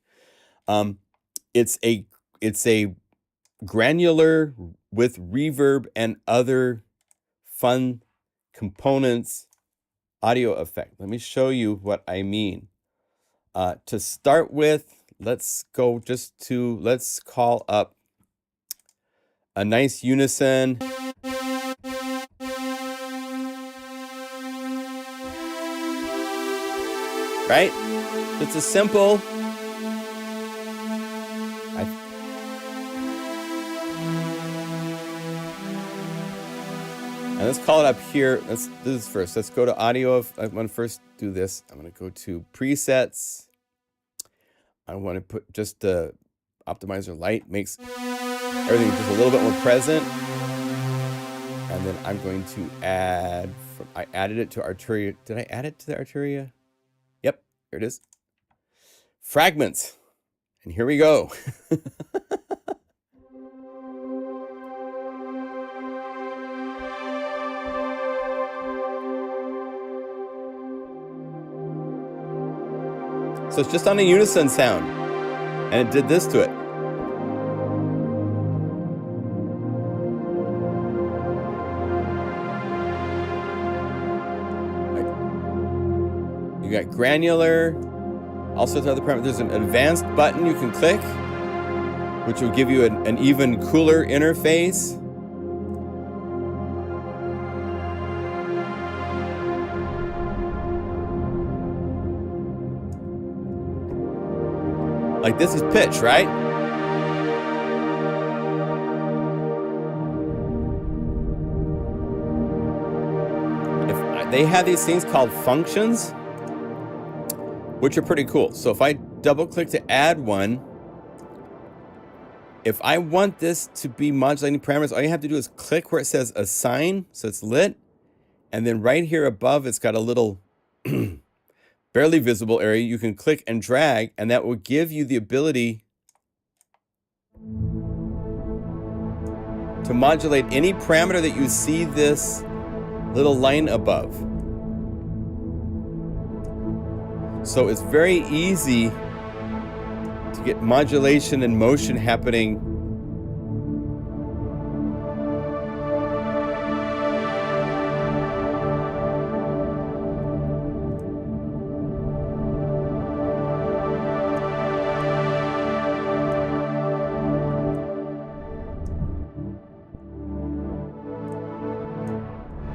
It's a granular with reverb and other fun components audio effect. Let me show you what I mean. To start with, let's call up a nice unison. right? It's a simple. And let's call it up here. Let's do this first. Let's go to audio. I want to first do this. I'm going to go to presets. I want to put just the optimizer light, makes everything just a little bit more present. And then I'm going to add, I added it to Arturia. Did I add it to the Arturia? Yep, here it is. Fragments. And here we go. So it's just on a unison sound, and it did this to it. You got granular, all sorts of other parameters. There's an advanced button you can click, which will give you an even cooler interface. Like this is pitch, right? They have these things called functions, which are pretty cool. So if I double click to add one, if I want this to be modulating parameters, all you have to do is click where it says assign, so it's lit, and then right here above it's got a little barely visible area. You can click and drag, and that will give you the ability to modulate any parameter that you see this little line above. So it's very easy to get modulation and motion happening.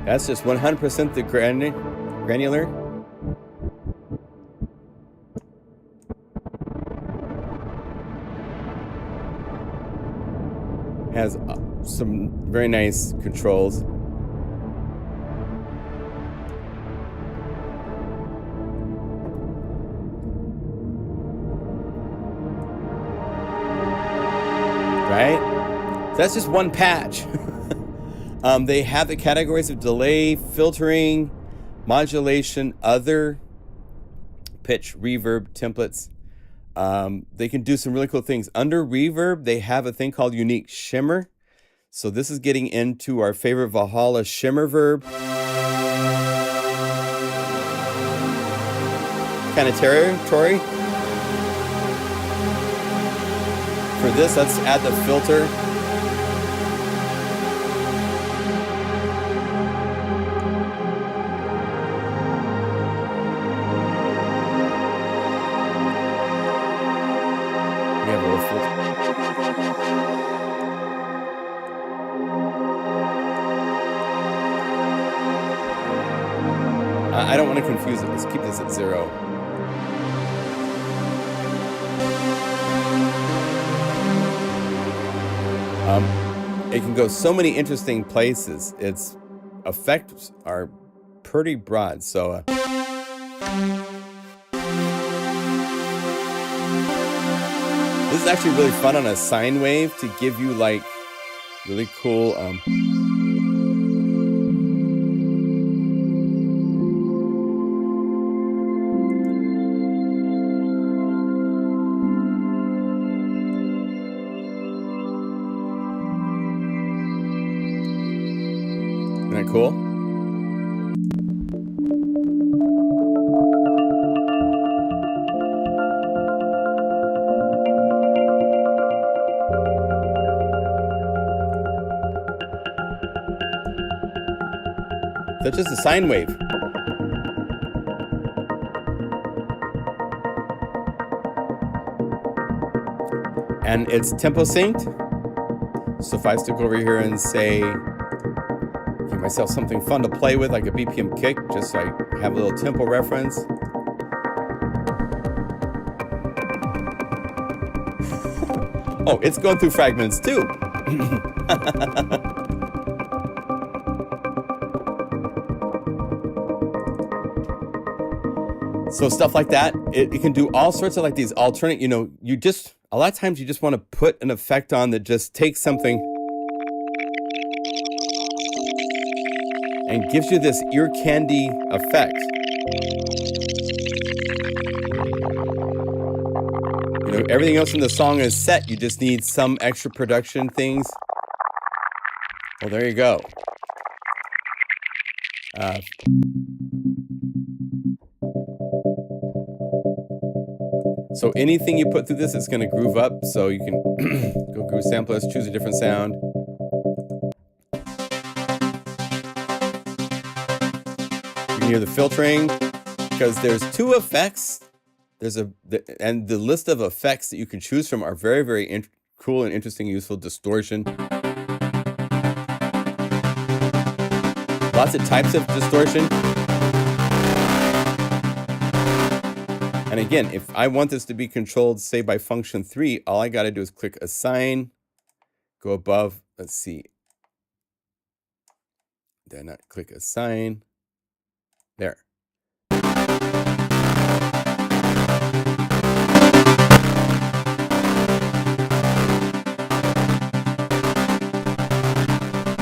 That's just 100% the granular. Has some very nice controls. Right? So that's just one patch. They have the categories of delay, filtering, modulation, other, pitch, reverb, templates. They can do some really cool things. Under reverb, they have a thing called unique shimmer. So this is getting into our favorite Valhalla shimmer verb kind of territory. For this, let's add the filter. I don't want to confuse it. Let's keep this at 0. It can go so many interesting places. Its effects are pretty broad. So this is actually really fun on a sine wave to give you like really cool Isn't that cool? That's just a sine wave. And it's tempo synced. So if I stick over here and say, give myself something fun to play with, like a BPM kick, just so I have a little tempo reference. Oh, it's going through fragments too. So stuff like that, it can do all sorts of like these alternate, you know, a lot of times you just want to put an effect on that just takes something and gives you this ear candy effect. You know, everything else in the song is set. You just need some extra production things. Well, there you go. So anything you put through this, it's going to groove up. So you can go groove samplers, choose a different sound. You can hear the filtering because there's two effects. And the list of effects that you can choose from are very, very cool and interesting, useful. Distortion. Lots of types of distortion. And again, if I want this to be controlled, say by function 3, all I got to do is click assign, go above, let's see. Then I click assign. There.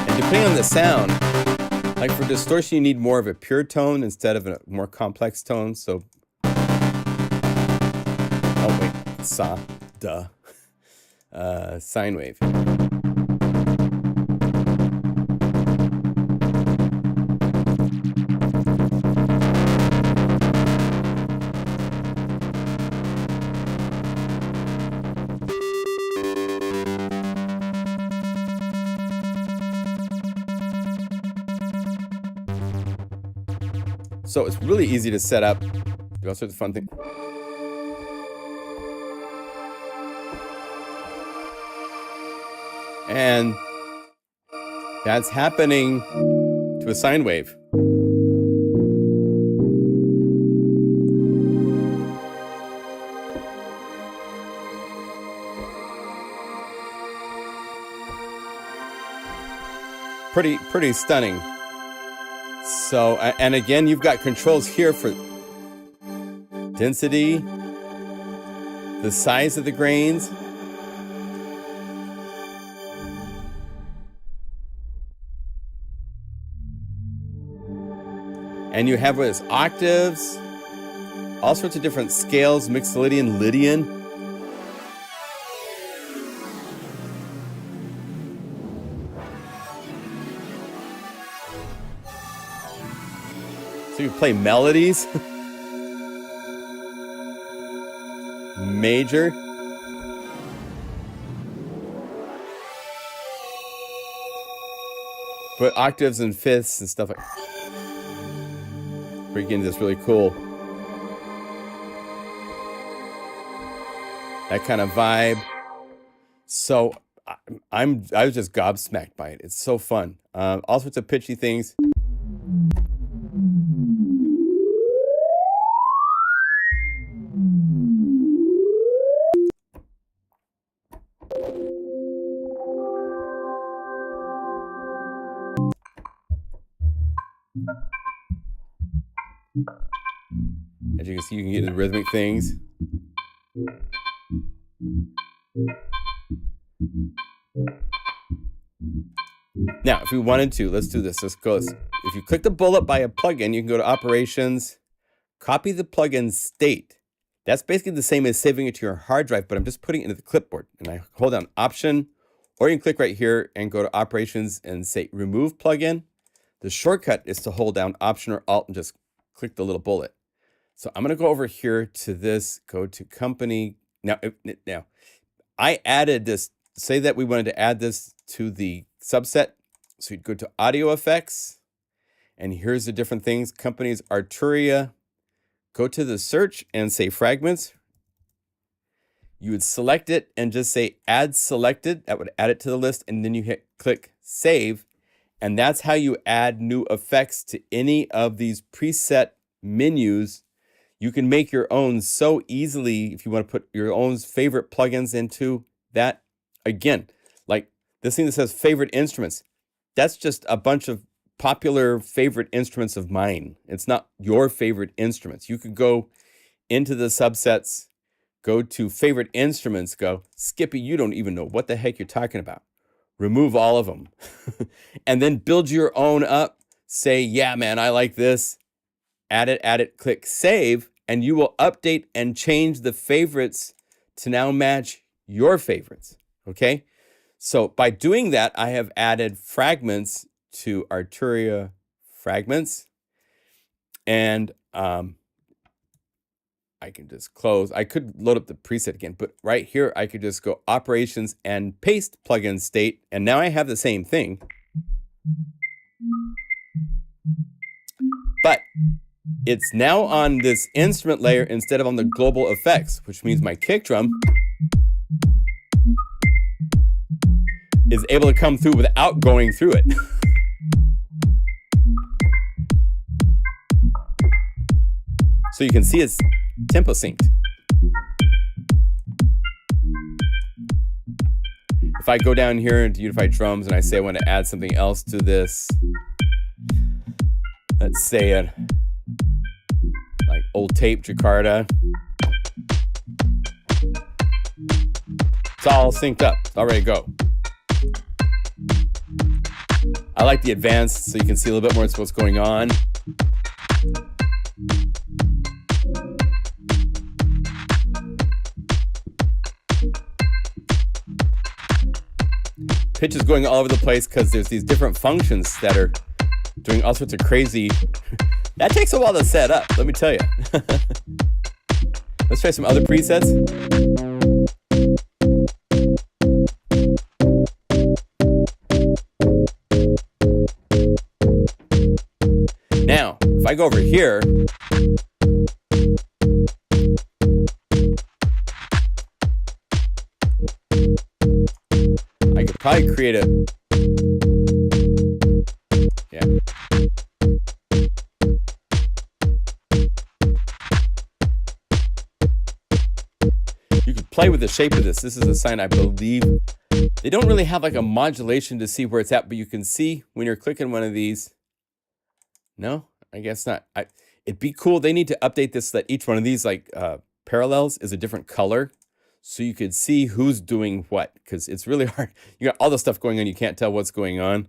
And depending on the sound, like for distortion, you need more of a pure tone instead of a more complex tone. So sine wave. So it's really easy to set up. Do all sorts of fun things. And that's happening to a sine wave. Pretty stunning. So, and again, you've got controls here for density, the size of the grains. And you have what is octaves, all sorts of different scales, Mixolydian, Lydian. So you play melodies. Major. Put octaves and fifths and stuff like that. Freaking just really cool. That kind of vibe. So I was just gobsmacked by it. It's so fun. All sorts of pitchy things. As you can see, you can get the rhythmic things. Now, if we wanted to, let's do this. Let's go. If you click the bullet by a plugin, you can go to Operations, copy the plugin state. That's basically the same as saving it to your hard drive, but I'm just putting it into the clipboard. And I hold down Option, or you can click right here and go to Operations and say Remove Plugin. The shortcut is to hold down Option or Alt and just click the little bullet. So I'm going to go over here to this, go to Company. Now, I added this, say that we wanted to add this to the subset. So you'd go to Audio Effects, and here's the different things. Companies Arturia. Go to the search and say Fragments. You would select it and just say Add Selected. That would add it to the list, and then you click Save. And that's how you add new effects to any of these preset menus. You can make your own so easily if you want to put your own favorite plugins into that. again, like this thing that says favorite instruments, that's just a bunch of popular favorite instruments of mine. It's not your favorite instruments. You could go into the subsets, go to favorite instruments, go, Skippy, you don't even know what the heck you're talking about. Remove all of them. And then build your own up. Say, yeah, man, I like this. Add it, click save, and you will update and change the favorites to now match your favorites, okay? So by doing that, I have added fragments to Arturia Fragments, and I can just close. I could load up the preset again, but right here, I could just go operations and paste plugin state, and now I have the same thing. But it's now on this instrument layer instead of on the global effects, which means my kick drum is able to come through without going through it. So you can see it's tempo synced. If I go down here into Unified Drums and I say I want to add something else to this, let's say it like old tape Jakarta. It's all synced up. It's all ready to go. I like the advanced so you can see a little bit more of what's going on. Pitch is going all over the place because there's these different functions that are doing all sorts of crazy. That takes a while to set up, let me tell you. Let's try some other presets. Now, if I go over here, I could probably create a, yeah. You could play with the shape of this. This is a sign, I believe. They don't really have like a modulation to see where it's at, but you can see when you're clicking one of these. No, I guess not. It'd be cool. They need to update this so that each one of these like parallels is a different color, so you could see who's doing what, because it's really hard. You got all the stuff going on, you can't tell what's going on.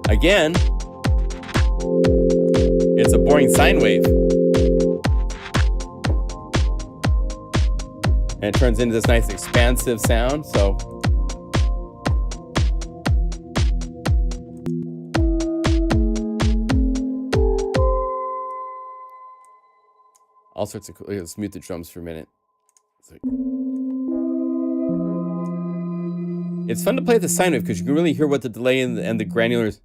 Again, it's a boring sine wave. And it turns into this nice expansive sound, so. All sorts of cool. Let's mute the drums for a minute. It's fun to play with the sine wave because you can really hear what the delay and the granulars.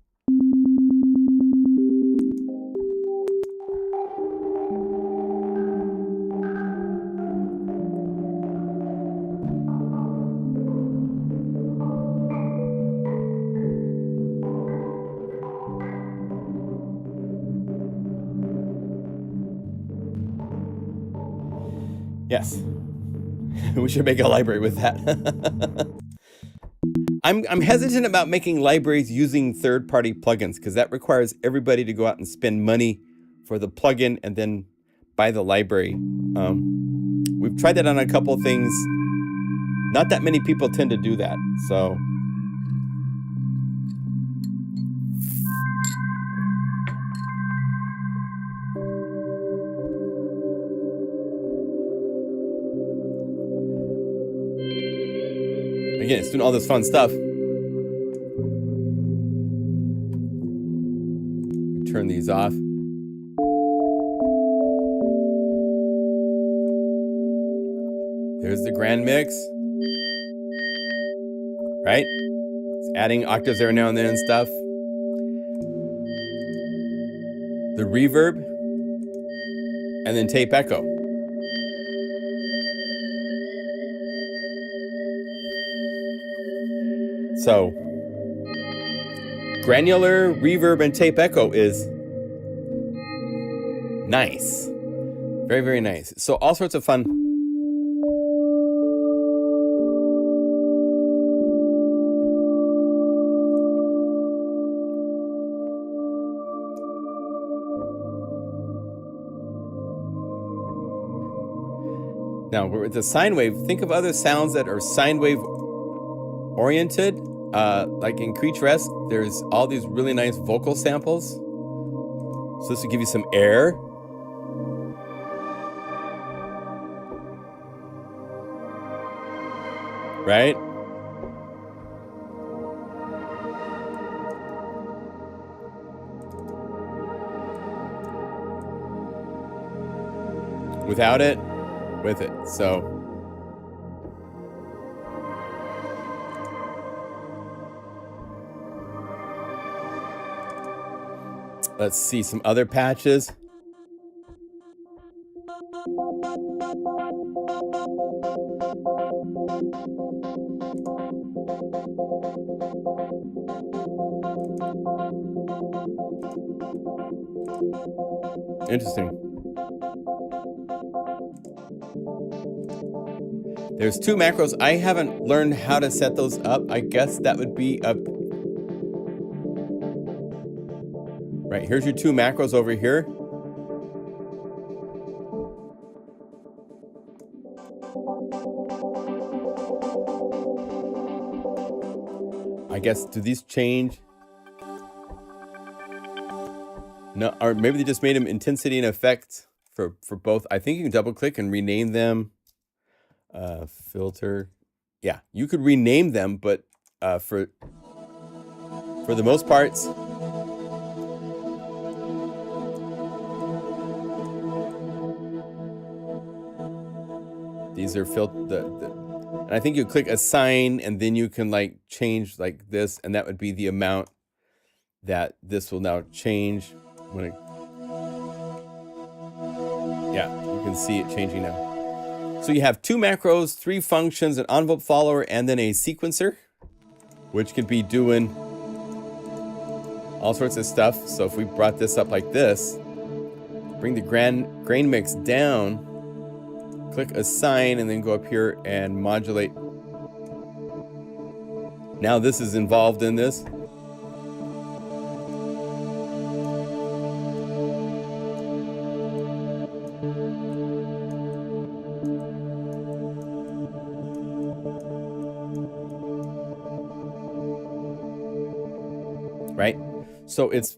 Yes, we should make a library with that. I'm hesitant about making libraries using third-party plugins because that requires everybody to go out and spend money for the plugin and then buy the library. We've tried that on a couple of things. Not that many people tend to do that, so. Again, it's doing all this fun stuff. Turn these off. There's the grand mix. Right? It's adding octaves every now and then and stuff. The reverb. And then tape echo. So, granular, reverb, and tape echo is nice. Very, very nice. So all sorts of fun. Now, with the sine wave, think of other sounds that are sine wave oriented. Like in Creaturesque, there's all these really nice vocal samples. So this will give you some air. Right? Without it, with it. So let's see some other patches. Interesting. There's two macros. I haven't learned how to set those up. I guess that would be up. Right, here's your two macros over here. I guess, do these change? No, or maybe they just made them intensity and effect for both. I think you can double click and rename them. Filter. Yeah, you could rename them, but for the most parts, these are and I think you click assign, and then you can like change like this, and that would be the amount that this will now change when it. Yeah, you can see it changing now. So you have two macros, 3 functions, an envelope follower, and then a sequencer, which could be doing all sorts of stuff. So if we brought this up like this, bring the grain mix down, click assign, and then go up here and modulate. Now this is involved in this. Right? So it's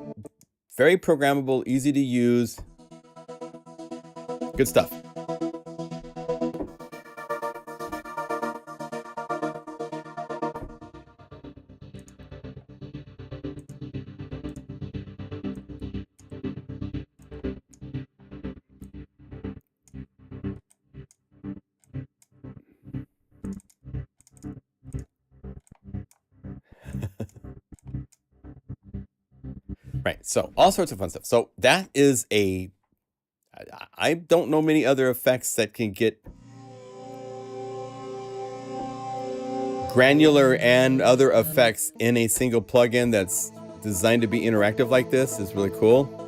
very programmable, easy to use. Good stuff. Right, so all sorts of fun stuff. So that is I don't know many other effects that can get granular and other effects in a single plugin that's designed to be interactive like this. Is really cool.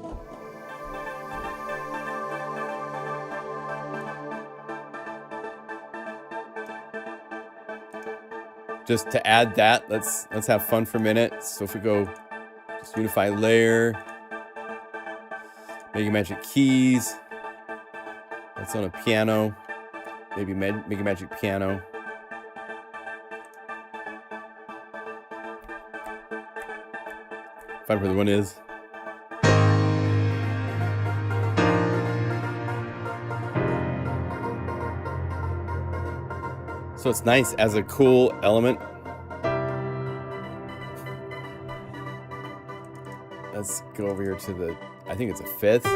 Just to add that, let's have fun for a minute. So if we go just unify layer, Mega Magic keys. That's on a piano. Maybe Mega Magic piano. Find where the one is. So it's nice as a cool element. Let's go over here to the, I think it's a 5th.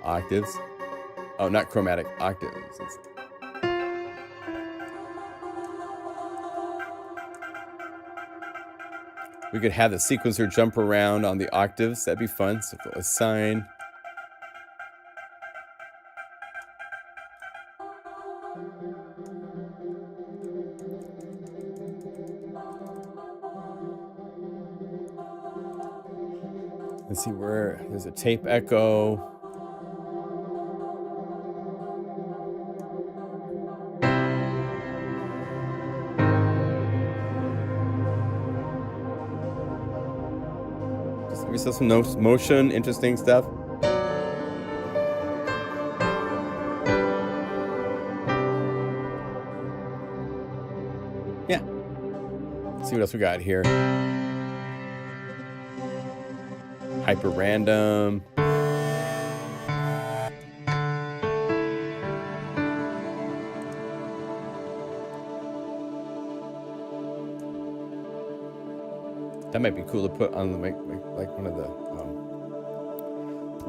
Octaves. Oh, not chromatic, octaves. We could have the sequencer jump around on the octaves. That'd be fun. So go assign. Let's see where there's a tape echo. We saw some motion, interesting stuff. Yeah. Let's see what else we got here. Hyper random. That might be cool to put on the like one of the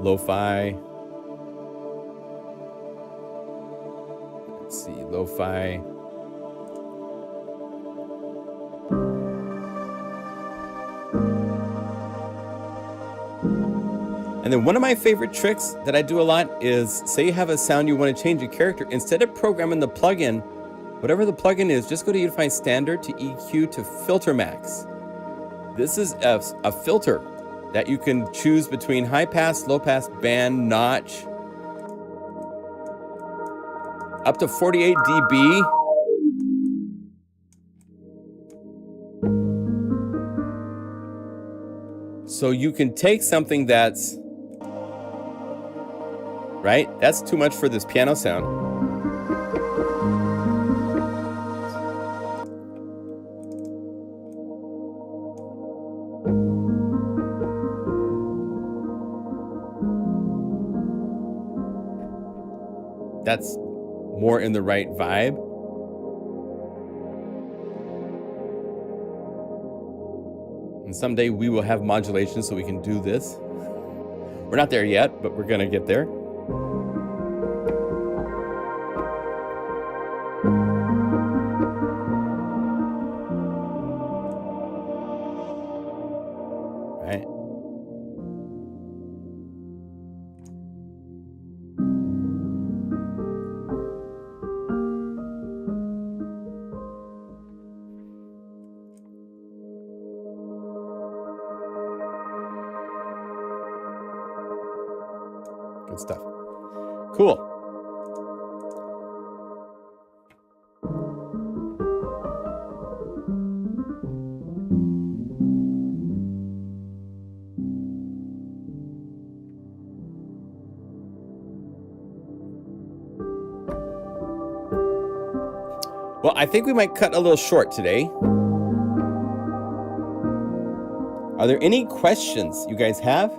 lo-fi. Let's see, lo-fi. And then one of my favorite tricks that I do a lot is, say you have a sound you want to change a character, instead of programming the plugin, whatever the plugin is, just go to Unify Standard to EQ to Filter Max. This is a filter that you can choose between high pass, low pass, band, notch, up to 48 dB. So you can take something that's, right? That's too much for this piano sound. That's more in the right vibe. And someday we will have modulation so we can do this. We're not there yet, but we're gonna get there. Right. Good stuff. Cool. Well, I think we might cut a little short today. Are there any questions you guys have?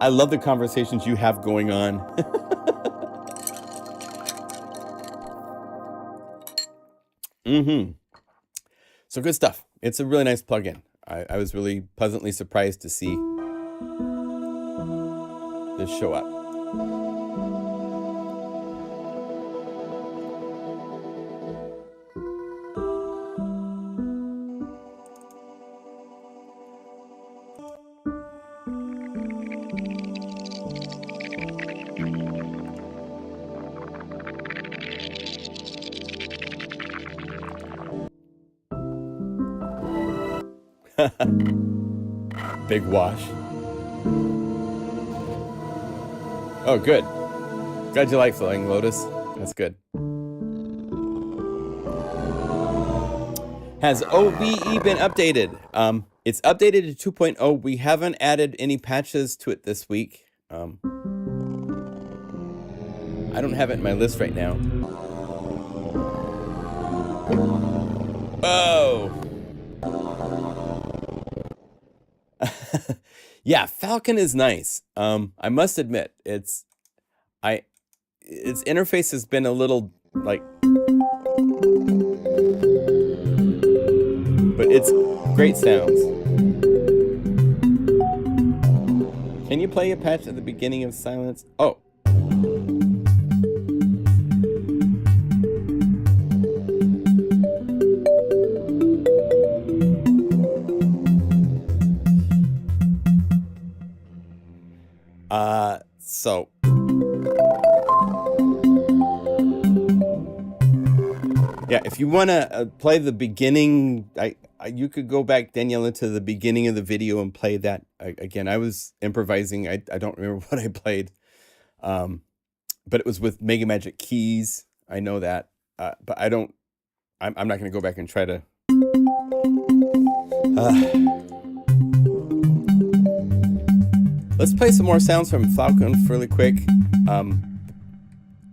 I love the conversations you have going on. So good stuff. It's a really nice plugin. I was really pleasantly surprised to see this show up. Big wash. Oh, good. Glad you like Flying Lotus. That's good. Has OBE been updated? It's updated to 2.0. We haven't added any patches to it this week. I don't have it in my list right now. Oh. Yeah, Falcon is nice. I must admit, its interface has been a little like, but it's great sounds. Can you play a patch at the beginning of Sylenth? Oh. So yeah, if you want to play the beginning, you could go back, Danielle, into the beginning of the video and play that again. I was improvising. I don't remember what I played, but it was with Mega Magic keys. I know that. but I'm not going to go back and try to. Let's play some more sounds from Falcon really quick.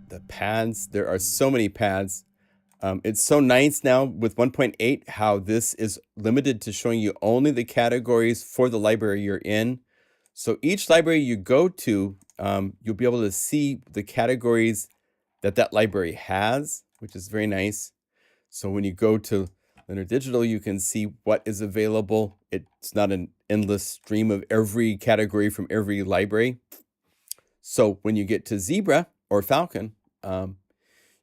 The pads, there are so many pads. It's so nice now with 1.8 how this is limited to showing you only the categories for the library you're in. So each library you go to, you'll be able to see the categories that library has, which is very nice. So when you go to Linear Digital, you can see what is available. It's not an endless stream of every category from every library. So when you get to Zebra or Falcon,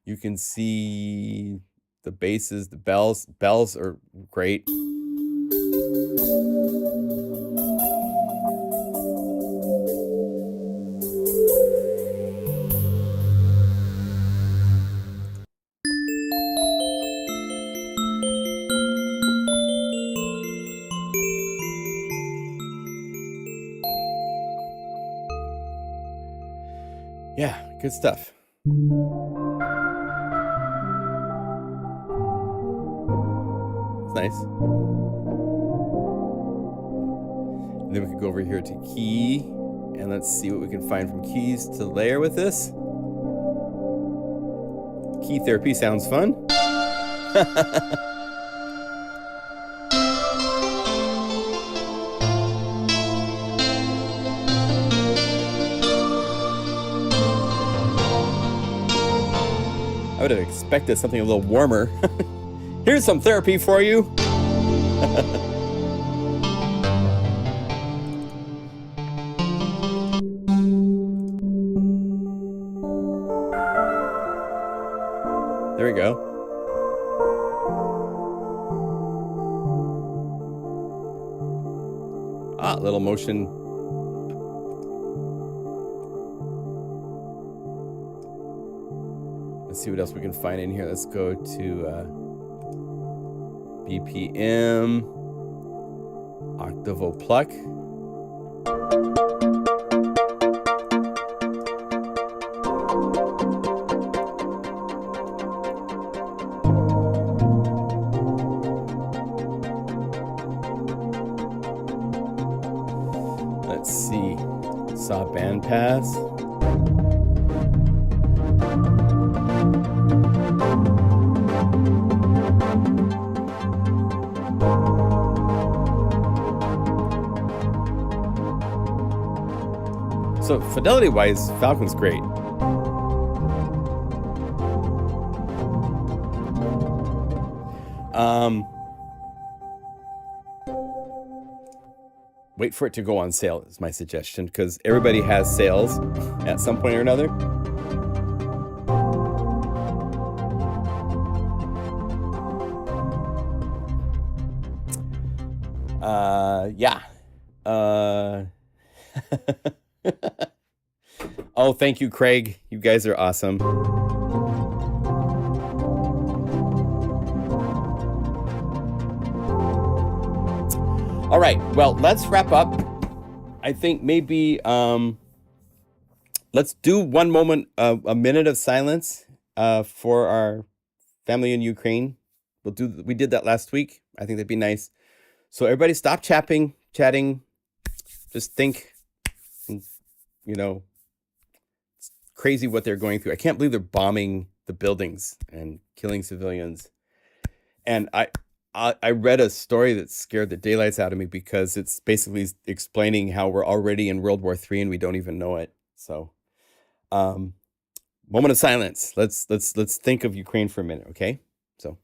you can see the basses, the bells. Bells are great. Yeah, good stuff. It's nice. And then we can go over here to key, and let's see what we can find from keys to layer with this. Key therapy sounds fun. I would have expected something a little warmer. Here's some therapy for you. There we go. Ah, little motion. Let's see what else we can find in here. Let's go to BPM, Octavo Pluck. Let's see, saw bandpass. So fidelity-wise, Falcon's great. Wait for it to go on sale is my suggestion, because everybody has sales at some point or another. Yeah. Oh, thank you, Craig. You guys are awesome. All right, well, let's wrap up. I think maybe let's do one moment, a minute of silence for our family in Ukraine. We did that last week. I think that'd be nice. So everybody stop chatting. Just think, you know, it's crazy what they're going through. I can't believe they're bombing the buildings and killing civilians. And I read a story that scared the daylights out of me, because it's basically explaining how we're already in World War III and we don't even know it. So, moment of silence. Let's think of Ukraine for a minute, okay? So.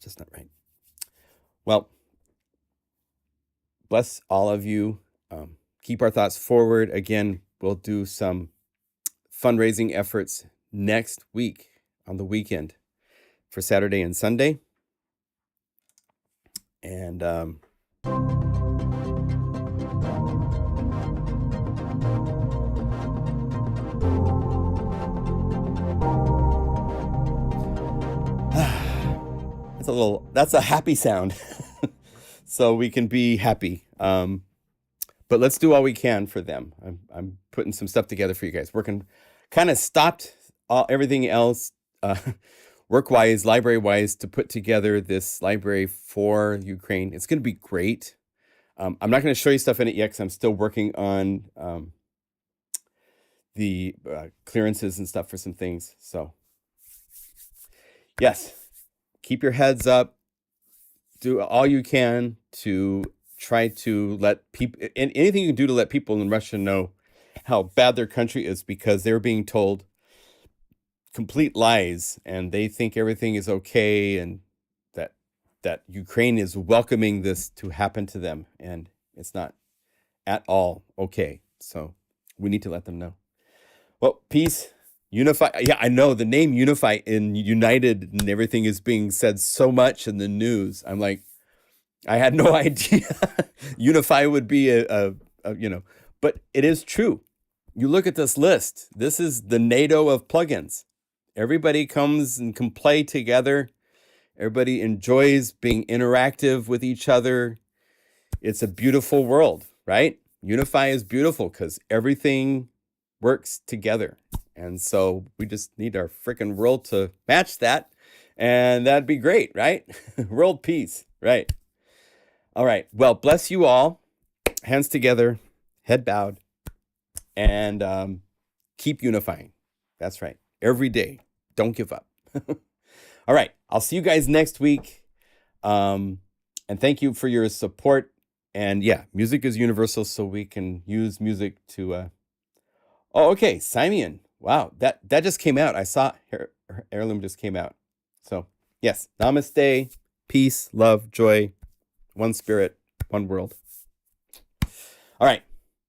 just not right. Well, bless all of you. Keep our thoughts forward. Again, we'll do some fundraising efforts next week on the weekend for Saturday and Sunday. And that's a happy sound. So we can be happy. But let's do all we can for them. I'm putting some stuff together for you guys. Working, kind of stopped everything else, work-wise, library-wise, to put together this library for Ukraine. It's going to be great. I'm not going to show you stuff in it yet because I'm still working on the clearances and stuff for some things. So, yes, keep your heads up. Do all you can to try to let people, and anything you can do to let people in Russia know how bad their country is, because they're being told complete lies and they think everything is okay, and that Ukraine is welcoming this to happen to them, and it's not at all okay. So we need to let them know. Well, peace, unify. Yeah, I know the name Unify and United and everything is being said so much in the news. I'm like, I had no idea Unify would be a but it is true. You look at this list. This is the NATO of plugins. Everybody comes and can play together. Everybody enjoys being interactive with each other. It's a beautiful world, right? Unify is beautiful because everything works together. And so we just need our freaking world to match that. And that'd be great, right? World peace, right? All right. Well, bless you all. Hands together, head bowed, and keep unifying. That's right. Every day. Don't give up. All right. I'll see you guys next week. And thank you for your support. And yeah, music is universal, so we can use music to... Oh, okay. Simeon. Wow. That just came out. I saw her heirloom just came out. So yes. Namaste. Peace, love, joy, one spirit, one world. All right.